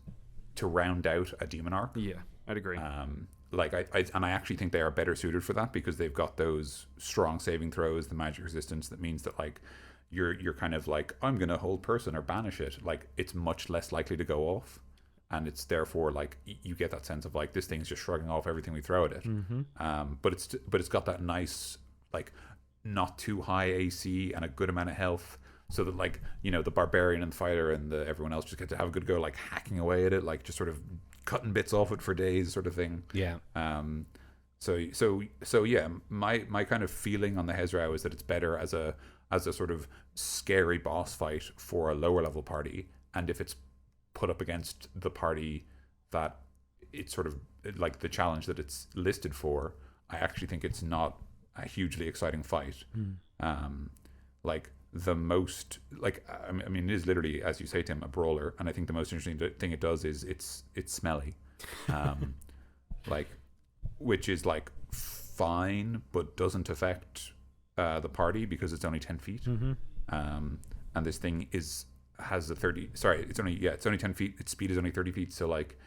to round out a demon arc. Yeah, I'd agree. I actually think they are better suited for that, because they've got those strong saving throws, the magic resistance, that means that like you're kind of like, I'm gonna hold person or banish it. Like it's much less likely to go off. and it's therefore like you get that sense of like this thing's just shrugging off everything we throw at it. But it's got that nice like not too high AC and a good amount of health, so that like the barbarian and the fighter and everyone else just get to have a good go like hacking away at it, like just sort of cutting bits off it for days, sort of thing. Yeah. So yeah, my kind of feeling on the Hezrou is that it's better as a sort of scary boss fight for a lower level party, and if it's put up against the party that it's sort of like the challenge that it's listed for, I actually think it's not a hugely exciting fight. Like the most, like I mean, it is literally, as you say, Tim, a brawler, and I think the most interesting thing it does is it's smelly, like, which is like fine, but doesn't affect the party because it's only 10 feet. And this thing has a 30. Sorry, it's only 10 feet. Its speed is only 30 feet. So like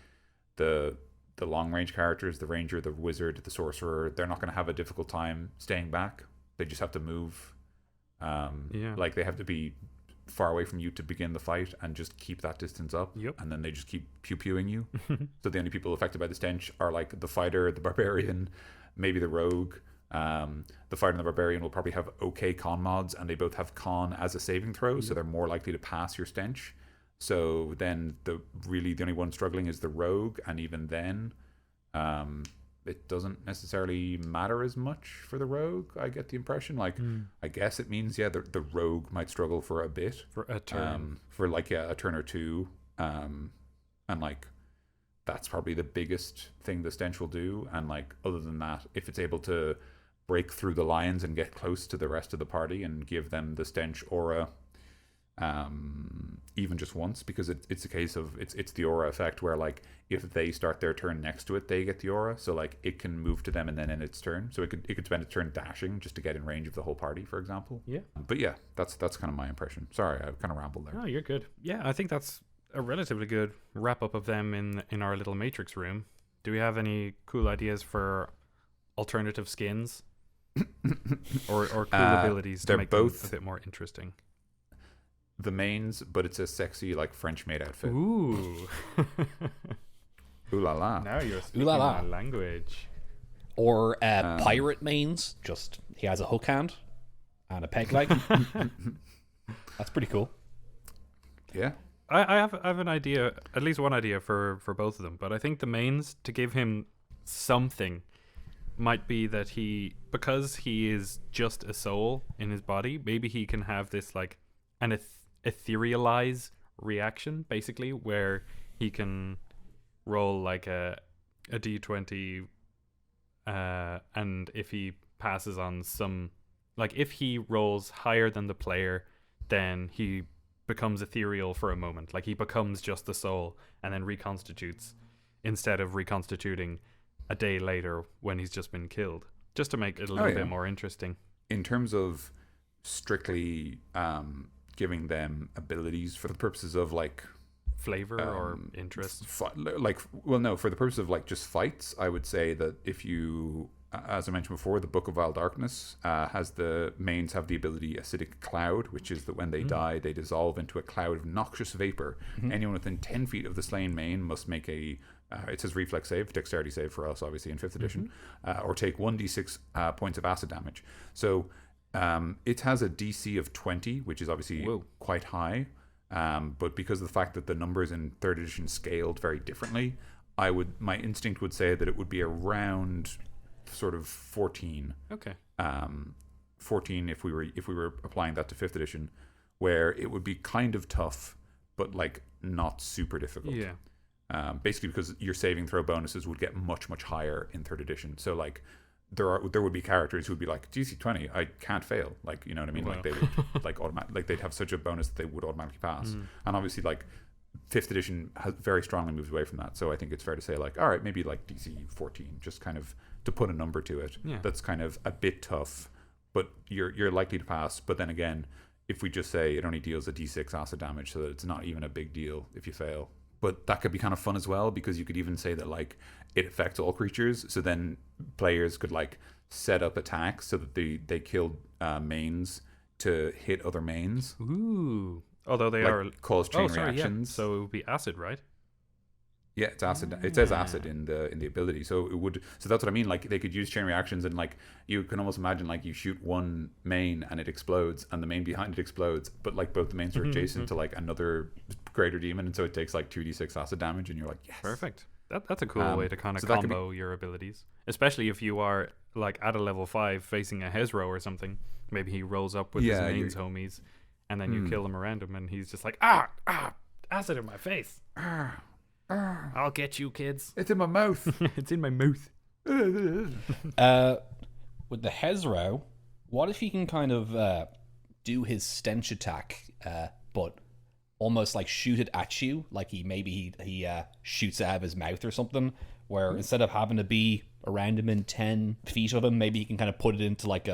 the long range characters, the ranger, the wizard, the sorcerer, they're not going to have a difficult time staying back. They just have to move. Like they have to be far away from you to begin the fight and just keep that distance up. And then they just keep pew-pewing you. So the only people affected by the stench are like the fighter, the barbarian, maybe the rogue. The fighter and the barbarian will probably have okay con mods, and they both have con as a saving throw, so they're more likely to pass your stench. So then the only one struggling is the rogue, and even then it doesn't necessarily matter as much for the rogue, I get the impression. Like I guess it means the rogue might struggle for a bit, for a turn, for like a turn or two, and like that's probably the biggest thing the stench will do. And like other than that, if it's able to break through the lines and get close to the rest of the party and give them the stench aura, even just once, because it's a case of it's the aura effect where like if they start their turn next to it, they get the aura, so like it can move to them and then end its turn, so it could spend its turn dashing just to get in range of the whole party, for example. But yeah, that's kind of my impression. Sorry, I kind of rambled there. No, you're good. Yeah, I think that's a relatively good wrap up of them in our little matrix room. Do we have any cool ideas for alternative skins or cool abilities to make them a bit more interesting? The mains, but it's a sexy like French maid outfit. Ooh. Ooh la la. Now you're speaking my language. Or pirate mains, just he has a hook hand and a peg leg. That's pretty cool. Yeah. I have an idea, at least one idea for both of them, but I think the mains, to give him something, might be that because he is just a soul in his body, maybe he can have this like an etherealize reaction, basically, where he can roll like a d20, and if he passes on some, like if he rolls higher than the player, then he becomes ethereal for a moment, like he becomes just the soul and then reconstitutes, instead of reconstituting a day later when he's just been killed, just to make it a little bit more interesting. In terms of strictly giving them abilities for the purposes of like flavor or interest, for the purpose of like just fights, I would say that if you, as I mentioned before, the Book of Vile Darkness has the mains have the ability Acidic Cloud, which is that when they die, they dissolve into a cloud of noxious vapor. Anyone within 10 feet of the slain main must make it says reflex save, dexterity save for us, obviously, in 5th edition, or take 1d6 points of acid damage. So it has a DC of 20, which is obviously quite high. But because of the fact that the numbers in 3rd edition scaled very differently, my instinct would say that it would be around sort of 14. 14 if we were applying that to 5th edition, where it would be kind of tough, but like not super difficult. Basically because your saving throw bonuses would get much higher in 3rd edition. So like there would be characters who would be like DC 20, I can't fail. Like, you know what I mean? Wow. Like they would like like they'd have such a bonus that they would automatically pass. And obviously like 5th edition has very strongly moved away from that. So I think it's fair to say like, all right, maybe like DC 14, just kind of to put a number to it. That's kind of a bit tough, but you're likely to pass. But then again, if we just say it only deals a D6 acid damage, so that it's not even a big deal if you fail. But that could be kind of fun as well, because you could even say that like it affects all creatures, so then players could like set up attacks so that they kill mains to hit other mains. Ooh. Although they like are cause chain reactions. So it would be acid, right? Yeah, it's acid. It says acid in the ability, so it would. So that's what I mean. Like they could use chain reactions, and like you can almost imagine like you shoot one main and it explodes, and the main behind it explodes, but like both the mains are adjacent to like another greater demon, and so it takes like 2d6 acid damage, and you're like, yes, Perfect. That's a cool way to kind of so that could combo your abilities, especially if you are like at a level 5 facing a Hezrou or something. Maybe he rolls up with his mains homies, and then you kill him around him, and he's just like, acid in my face. I'll get you, kids. it's in my mouth. It's in my mouth. With the Hezrou, what if he can kind of do his stench attack, but almost like shoot it at you, like he shoots it out of his mouth or something, where instead of having to be around him in 10 feet of him, maybe he can kind of put it into like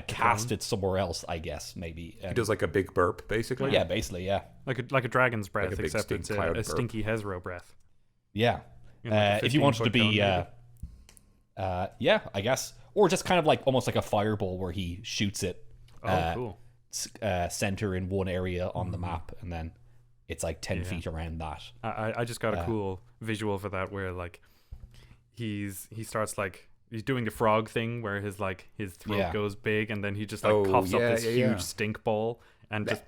cast it somewhere else, I guess, maybe. He does like a big burp, basically. Yeah, basically, yeah. Like a dragon's breath, Like a big except stink it's cloud a burp. stinky Hezrou breath. Yeah. You know, like a If you wanted to 15-foot be, gun, yeah, I guess. Or just kind of like almost like a fireball where he shoots it cool. center in one area on the map, and then it's like 10 feet around that. I just got a cool visual for that where like he starts like he's doing the frog thing where his throat goes big, and then he just like coughs up this huge stink ball and just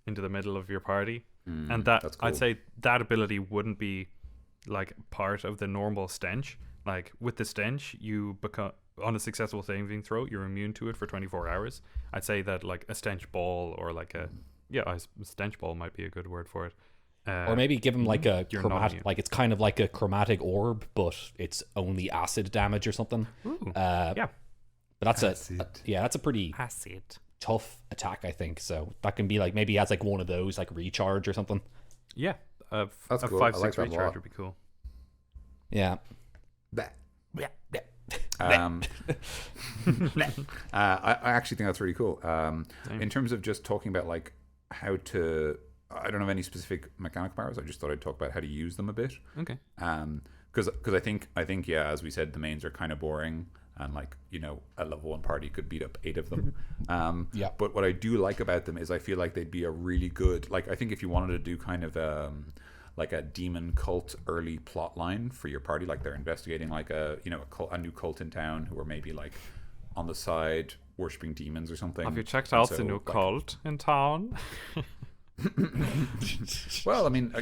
into the middle of your party. And that's cool. I'd say that ability wouldn't be like part of the normal stench. Like with the stench, you become on a successful saving throw, you're immune to it for 24 hours. I'd say that like a stench ball or like a stench ball might be a good word for it. Or maybe give him like a You're chromatic, not like it's kind of like a chromatic orb, but it's only acid damage or something. Ooh, yeah, but that's that's a pretty acid tough attack, I think. So that can be like maybe he has like one of those like recharge or something. Yeah, that's a cool. 5-6 I like that a recharge lot. would be cool. Yeah. I actually think that's really cool. In terms of just talking about like how to, I don't have any specific mechanical powers. I just thought I'd talk about how to use them a bit. Okay. Because I think yeah, as we said, the mains are kind of boring, and like a level 1 party could beat up 8 of them. Yeah. But what I do like about them is I feel like they'd be a really good, like I think if you wanted to do kind of like a demon cult early plot line for your party, like they're investigating like a new cult in town who are maybe like on the side worshipping demons or something. Have you checked out the new cult in town? Well, I mean,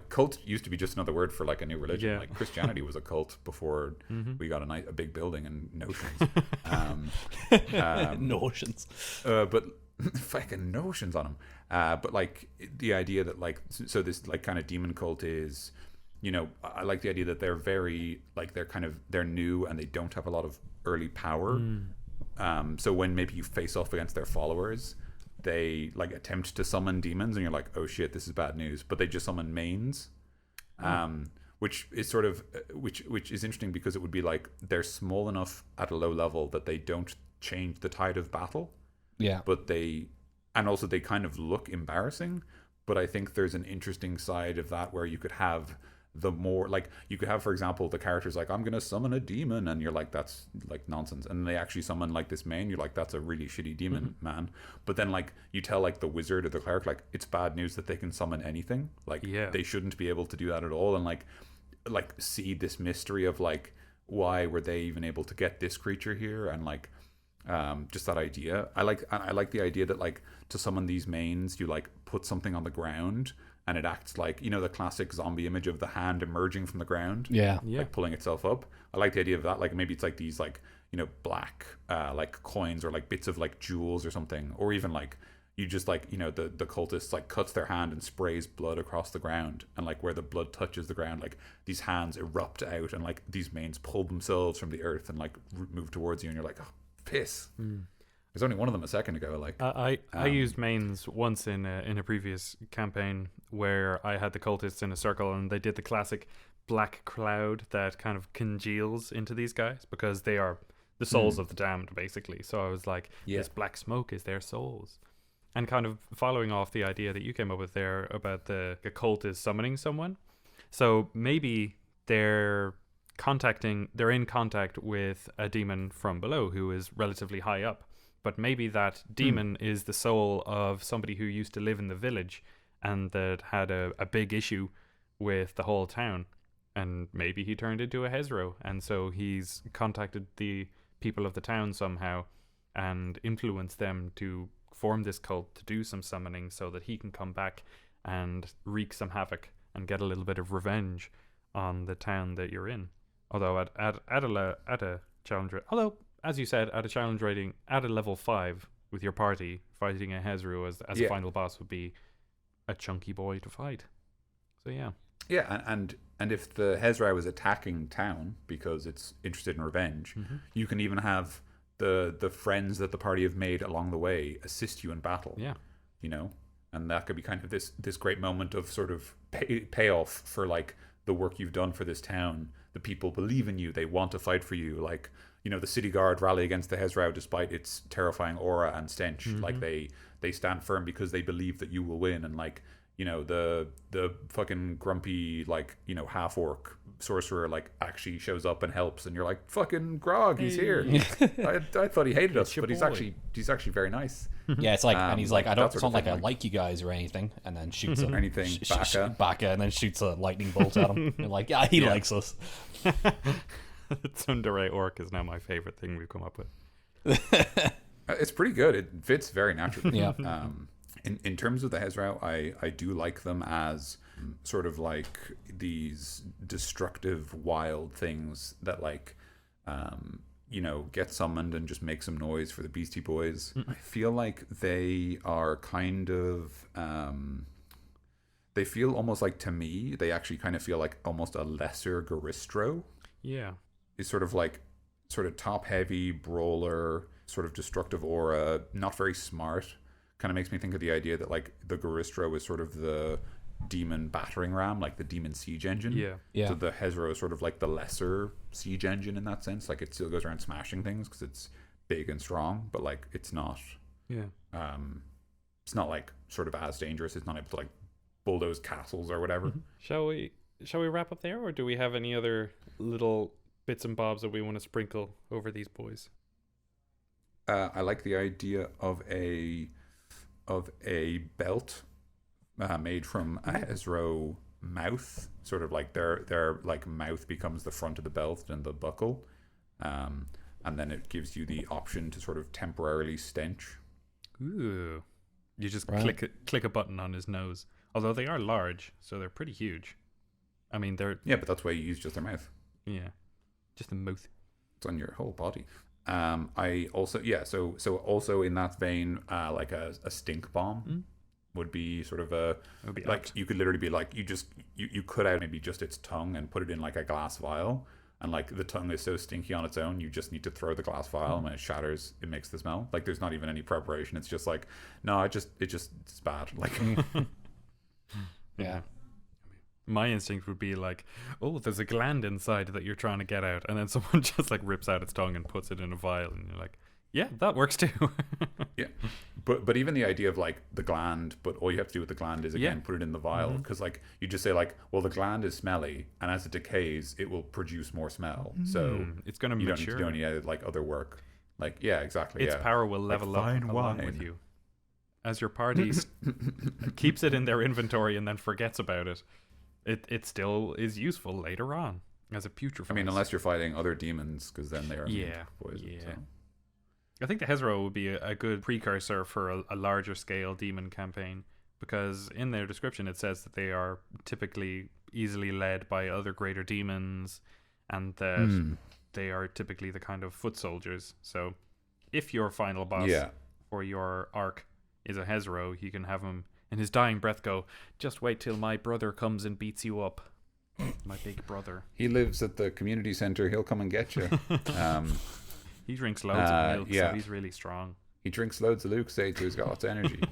cult used to be just another word for like a new religion. Yeah. Like Christianity was a cult before we got a big building and notions. Notions. But fucking notions on them. But like the idea that like so this like kind of demon cult is, I like the idea that they're very like they're new and they don't have a lot of early power. So when maybe you face off against their followers, they like attempt to summon demons, and you're like, oh shit, this is bad news. But they just summon mains, which is sort of which is interesting because it would be like they're small enough at a low level that they don't change the tide of battle. Yeah. But they kind of look embarrassing. But I think there's an interesting side of that where you could have for example, the character's like, I'm gonna summon a demon, and you're like, that's like nonsense, and they actually summon like this main, you're like, that's a really shitty demon, man. But then like you tell like the wizard or the cleric like it's bad news that they can summon anything, like they shouldn't be able to do that at all, and like see this mystery of like why were they even able to get this creature here, and like just that idea. I like the idea that like to summon these mains, you like put something on the ground and it acts like the classic zombie image of the hand emerging from the ground, like pulling itself up. I like the idea of that. Like maybe it's like these like black like coins or like bits of like jewels or something, or even like you just like the cultist like cuts their hand and sprays blood across the ground, and like where the blood touches the ground, like these hands erupt out, and like these mains pull themselves from the earth and like move towards you, and you're like, oh, piss. There's only one of them a second ago. Like I used mains once in a previous campaign where I had the cultists in a circle, and they did the classic black cloud that kind of congeals into these guys because they are the souls of the damned, basically. So I was like, this black smoke is their souls. And kind of following off the idea that you came up with there about the cult is summoning someone. So maybe they're in contact with a demon from below who is relatively high up. But maybe that demon is the soul of somebody who used to live in the village and that had a big issue with the whole town. And maybe he turned into a Hezrou, and so he's contacted the people of the town somehow and influenced them to form this cult to do some summoning so that he can come back and wreak some havoc and get a little bit of revenge on the town that you're in. Although at a challenge, although as you said, at a challenge rating at a level 5 with your party, fighting a Hezrou as a final boss would be a chunky boy to fight. So yeah. Yeah, and if the Hezrou is attacking town because it's interested in revenge, you can even have the friends that the party have made along the way assist you in battle. Yeah. You know? And that could be kind of this great moment of sort of payoff for like the work you've done for this town. The people believe in you, they want to fight for you. Like, you know, the city guard rally against the Hezrou despite its terrifying aura and stench. Like they stand firm because they believe that you will win. And like, you know, the fucking grumpy, like, you know, half orc sorcerer like actually shows up and helps, and you're like, fucking Grog, he's here. I thought he hated us, but he's actually very nice. Yeah, it's like, and he's like, it's not like I like like you guys or anything, and then shoots a anything Baka, and then shoots a lightning bolt at him. You're like, yeah, he likes us. Tsundere orc is now my favorite thing we've come up with. It's pretty good. It fits very naturally. Yeah. In terms of the Hezrou, I do like them as sort of like these destructive, wild things that like, you know, get summoned and just make some noise for the Beastie Boys. I feel like they are kind of, they feel almost like, to me, they actually kind of feel like almost a lesser Garistro. Yeah. It's sort of like, sort of top heavy, brawler, sort of destructive aura, not very smart. Kind of makes me think of the idea that like the Garistro is sort of the demon battering ram, like the demon siege engine. Yeah. So the Hezrou is sort of like the lesser siege engine in that sense. Like it still goes around smashing things because it's big and strong, but like it's not. Yeah. It's not like sort of as dangerous. It's not able to like bulldoze castles or whatever. Shall we wrap up there, or do we have any other little bits and bobs that we want to sprinkle over these boys? I like the idea of a belt made from a Hezrou mouth, sort of like their like mouth becomes the front of the belt and the buckle, and then it gives you the option to sort of temporarily stench. Ooh, you just click a button on his nose. Although they are large, so they're pretty huge. I mean, they're but that's why you use just their mouth. Yeah, just the mouth. It's on your whole body. I also so also in that vein, like a stink bomb would be sort of a like apt. You could literally be like you cut out maybe just its tongue and put it in like a glass vial, and like the tongue is so stinky on its own, you just need to throw the glass vial, and when it shatters it makes the smell. Like there's not even any preparation. It's just like it's bad. Like yeah. My instinct would be like, oh, there's a gland inside that you're trying to get out, and then someone just like rips out its tongue and puts it in a vial, and you're like, yeah, that works too. Yeah, but even the idea of like the gland, but all you have to do with the gland is again put it in the vial, because like you just say like, well, the gland is smelly, and as it decays, it will produce more smell. So it's going to mature. You don't need to do any like other work. Like exactly. Its power will level up along with you as your party keeps it in their inventory and then forgets about it. It still is useful later on as a putrefies. I mean, unless you're fighting other demons, because then they are poison. Yeah. So. I think the Hezrou would be a good precursor for a larger scale demon campaign, because in their description it says that they are typically easily led by other greater demons, and that they are typically the kind of foot soldiers. So if your final boss or your arc is a Hezrou, you can have him in his dying breath go, just wait till my brother comes and beats you up. My big brother. He lives at the community center. He'll come and get you. He drinks loads of milk, so he's really strong. He drinks loads of Lucozade, so he's got lots of energy.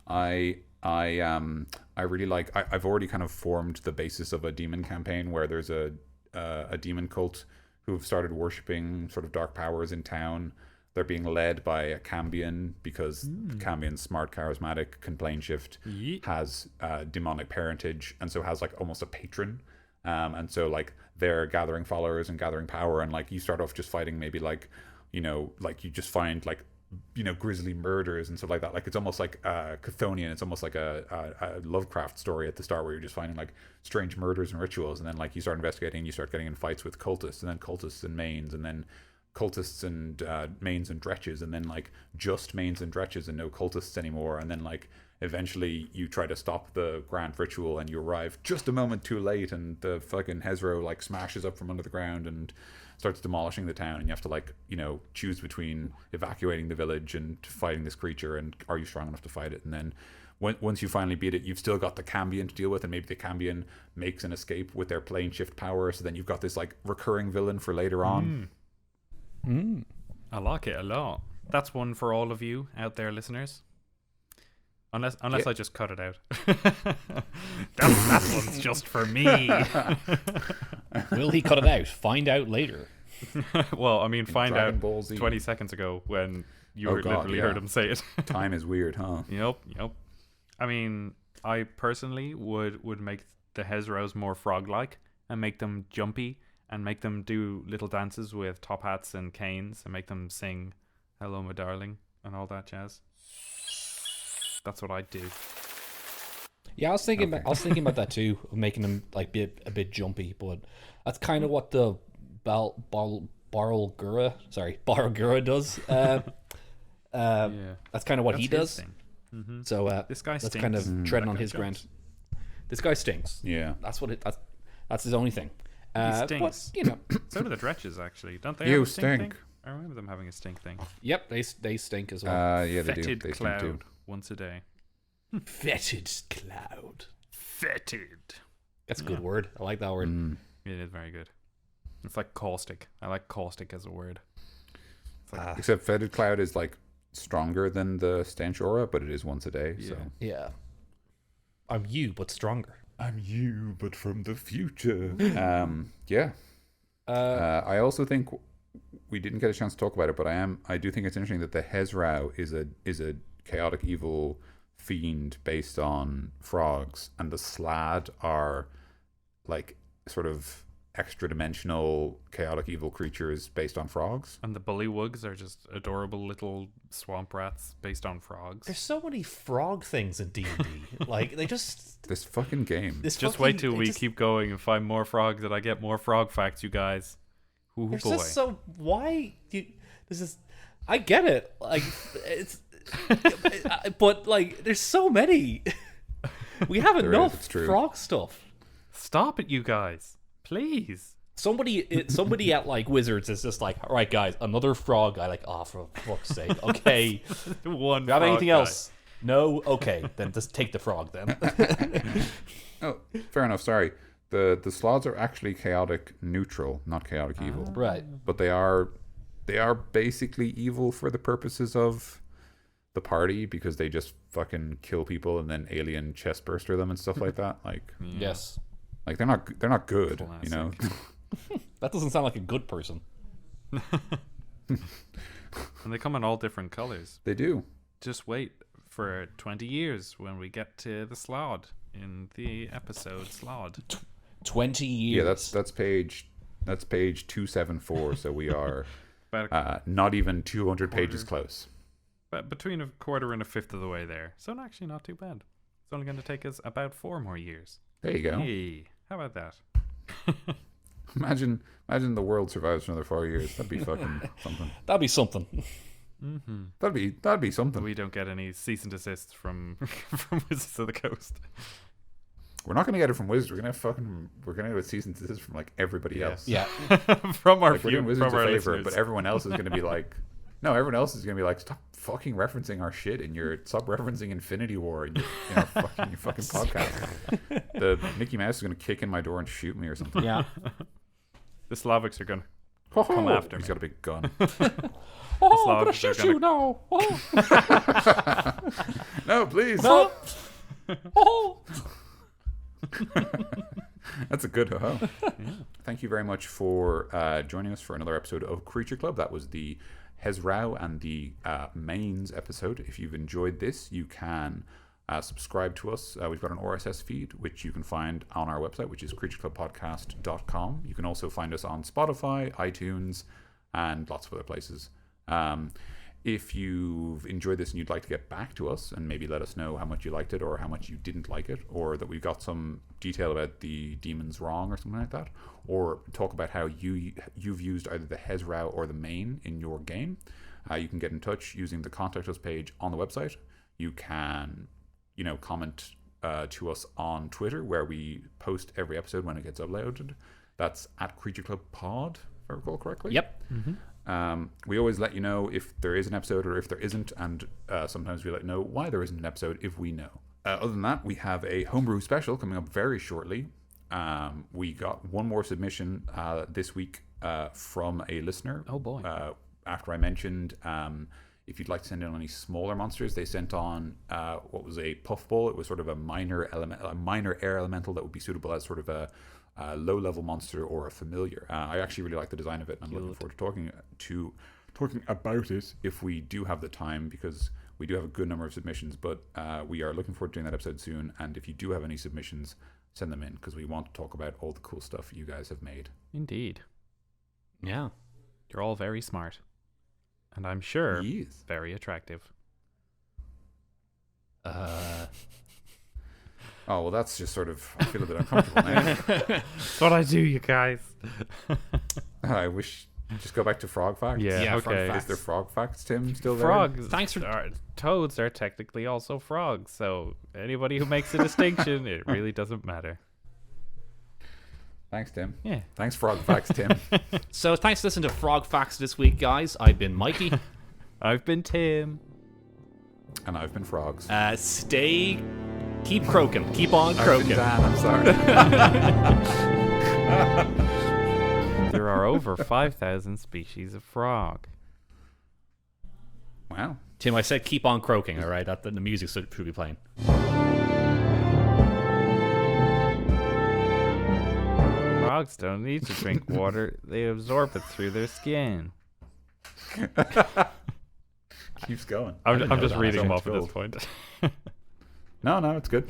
I really like. I've already kind of formed the basis of a demon campaign where there's a demon cult who've started worshipping sort of dark powers in town. They're being led by a Cambion, because Cambion's smart, charismatic, can plane shift, has demonic parentage, and so has like almost a patron. And so like they're gathering followers and gathering power, and like you start off just fighting maybe like, you know, like you just find like grisly murders and stuff like that. Like it's almost like Chthonian. It's almost like a Lovecraft story at the start where you're just finding like strange murders and rituals, and then like you start investigating, you start getting in fights with cultists, and then cultists and mains, and then cultists and mains and dretches, and then like just mains and dretches and no cultists anymore, and then like eventually you try to stop the grand ritual and you arrive just a moment too late, and the fucking Hezrou like smashes up from under the ground and starts demolishing the town, and you have to like choose between evacuating the village and fighting this creature, and are you strong enough to fight it? And then once you finally beat it, you've still got the Cambion to deal with, and maybe the Cambion makes an escape with their plane shift power, so then you've got this like recurring villain for later on. I like it a lot. That's one for all of you out there, listeners. Unless I just cut it out. that one's just for me. Will he cut it out? Find out later. Well, I mean, find Dragon out Ball Z. 20 seconds ago when you Oh, literally yeah. heard him say it. Time is weird, huh? Yep. I mean, I personally would make the Hezrous more frog-like and make them jumpy and make them do little dances with top hats and canes and make them sing "Hello, my darling" and all that jazz. That's what I'd do. Yeah, I was thinking about that too, of making them like be a bit jumpy, but that's kind of what the Barl-Gura does. That's kind of what he That's his does. thing. So This guy that's kind of stinks. treading That on guy his ground. jumps. This guy stinks. Yeah. That's his only thing. He stinks. But, So do the Dretches, actually. Don't they? You have a stink stink. thing? I remember them having a stink thing. yep, they stink as well. Yeah, they do. Fetid They stink cloud too. once a day. Fetid cloud. Fetid. That's a good word. I like that word. It is very good. It's like caustic. I like caustic as a word. Except fetid cloud is like stronger than the stench aura, but it is once a day. So Yeah. I'm you, but stronger. I'm you, but from the future. Yeah. I also think we didn't get a chance to talk about it, but I do think it's interesting that the Hezrou is a chaotic evil fiend based on frogs, and the Slad are like sort of extra dimensional chaotic evil creatures based on frogs. And the bullywugs are just adorable little swamp rats based on frogs. There's so many frog things in D&D. Like they just This fucking game. Just wait till we keep going and find more frogs, and I get more frog facts, you guys. Ooh, There's boy. just so why you this is I get it. Like it's but like there's so many. We have There is, enough it's true. frog stuff. Stop it, you guys. Please. Somebody at like Wizards is just like, all right, guys, another frog guy. Like, oh, for fuck's sake. Okay, One got frog anything guy. else? No. Okay, then just take the frog then. Oh, fair enough. Sorry. The Sloths are actually chaotic neutral, not chaotic evil. Right. But they are basically evil for the purposes of the party, because they just fucking kill people and then alien chest burster them and stuff like that. Like Yes. like they're not good, you know. That doesn't sound like a good person. And they come in all different colors. They do. Just wait for 20 years when we get to the Slod in the episode Slod. 20 years. Yeah, that's page 274, so we are About not even 200 pages close. but between a quarter and a fifth of the way there. So actually not too bad. It's only going to take us about 4 more years. There you go. Hey, how about that? Imagine the world survives for another 4 years. That'd be fucking something. That'd be something. That'd be something. We don't get any cease and desists from from Wizards of the Coast. We're not gonna get it from Wizards. We're gonna get a season desist from like everybody else. Yeah. From our Like, we're few, doing Wizards from a our favor, listeners. but everyone else is gonna be like, no, everyone else is gonna be like, stop fucking referencing our shit and stop referencing Infinity War in your fucking podcast. The Mickey Mouse is gonna kick in my door and shoot me or something. Yeah. The Slavics are going to Come after He's me. got a big gun. Oh, I'm I'm gonna gonna shoot shoot you you now. Oh, No, please. no. Oh. That's a good ho-ho. Thank you very much for joining us for another episode of Creature Club. That was the Hezrou and the Mains episode. If you've enjoyed this, you can subscribe to us. We've got an RSS feed, which you can find on our website, which is creatureclubpodcast.com. You can also find us on Spotify, iTunes, and lots of other places. If you've enjoyed this and you'd like to get back to us and maybe let us know how much you liked it or how much you didn't like it, or that we got some detail about the demons wrong or something like that, or talk about how you've used either the Hezrou or the main in your game, you can get in touch using the contact us page on the website. You can, comment to us on Twitter, where we post every episode when it gets uploaded. That's at Creature Club Pod, if I recall correctly. Yep. We always let you know if there is an episode or if there isn't, and sometimes we let you know why there isn't an episode if we know. Other than that, we have a homebrew special coming up very shortly. We got one more submission this week from a listener. Oh boy. After I mentioned if you'd like to send in any smaller monsters, they sent on what was a puffball. It was sort of a minor air elemental that would be suitable as sort of a low-level monster or a familiar. I actually really like the design of it, and I'm looking forward to talking about it if we do have the time, because we do have a good number of submissions. But we are looking forward to doing that episode soon. And if you do have any submissions, send them in, because we want to talk about all the cool stuff you guys have made. Indeed. Yeah. You're all very smart. And I'm sure Yes. very attractive. Oh, well, that's just sort of, I feel a bit uncomfortable now. That's what I do, you guys. I wish, just go back to frog facts. Yeah, frog okay. facts. Is there frog facts, Tim, still there? Frogs. Thanks for- Toads are technically also frogs, so anybody who makes a distinction, it really doesn't matter. Thanks, Tim. Yeah. Thanks, frog facts, Tim. So thanks for listening to Frog Facts this week, guys. I've been Mikey. I've been Tim. And I've been frogs. Keep croaking. Keep on I've been croaking. Dan, I'm sorry. There are over 5,000 species of frog. Wow. Tim, I said keep on croaking, all right? The music should be playing. Frogs don't need to drink water. They absorb it through their skin. Keeps going. I'm didn't know just that. reading them Sounds off at this gold. point. No, it's good.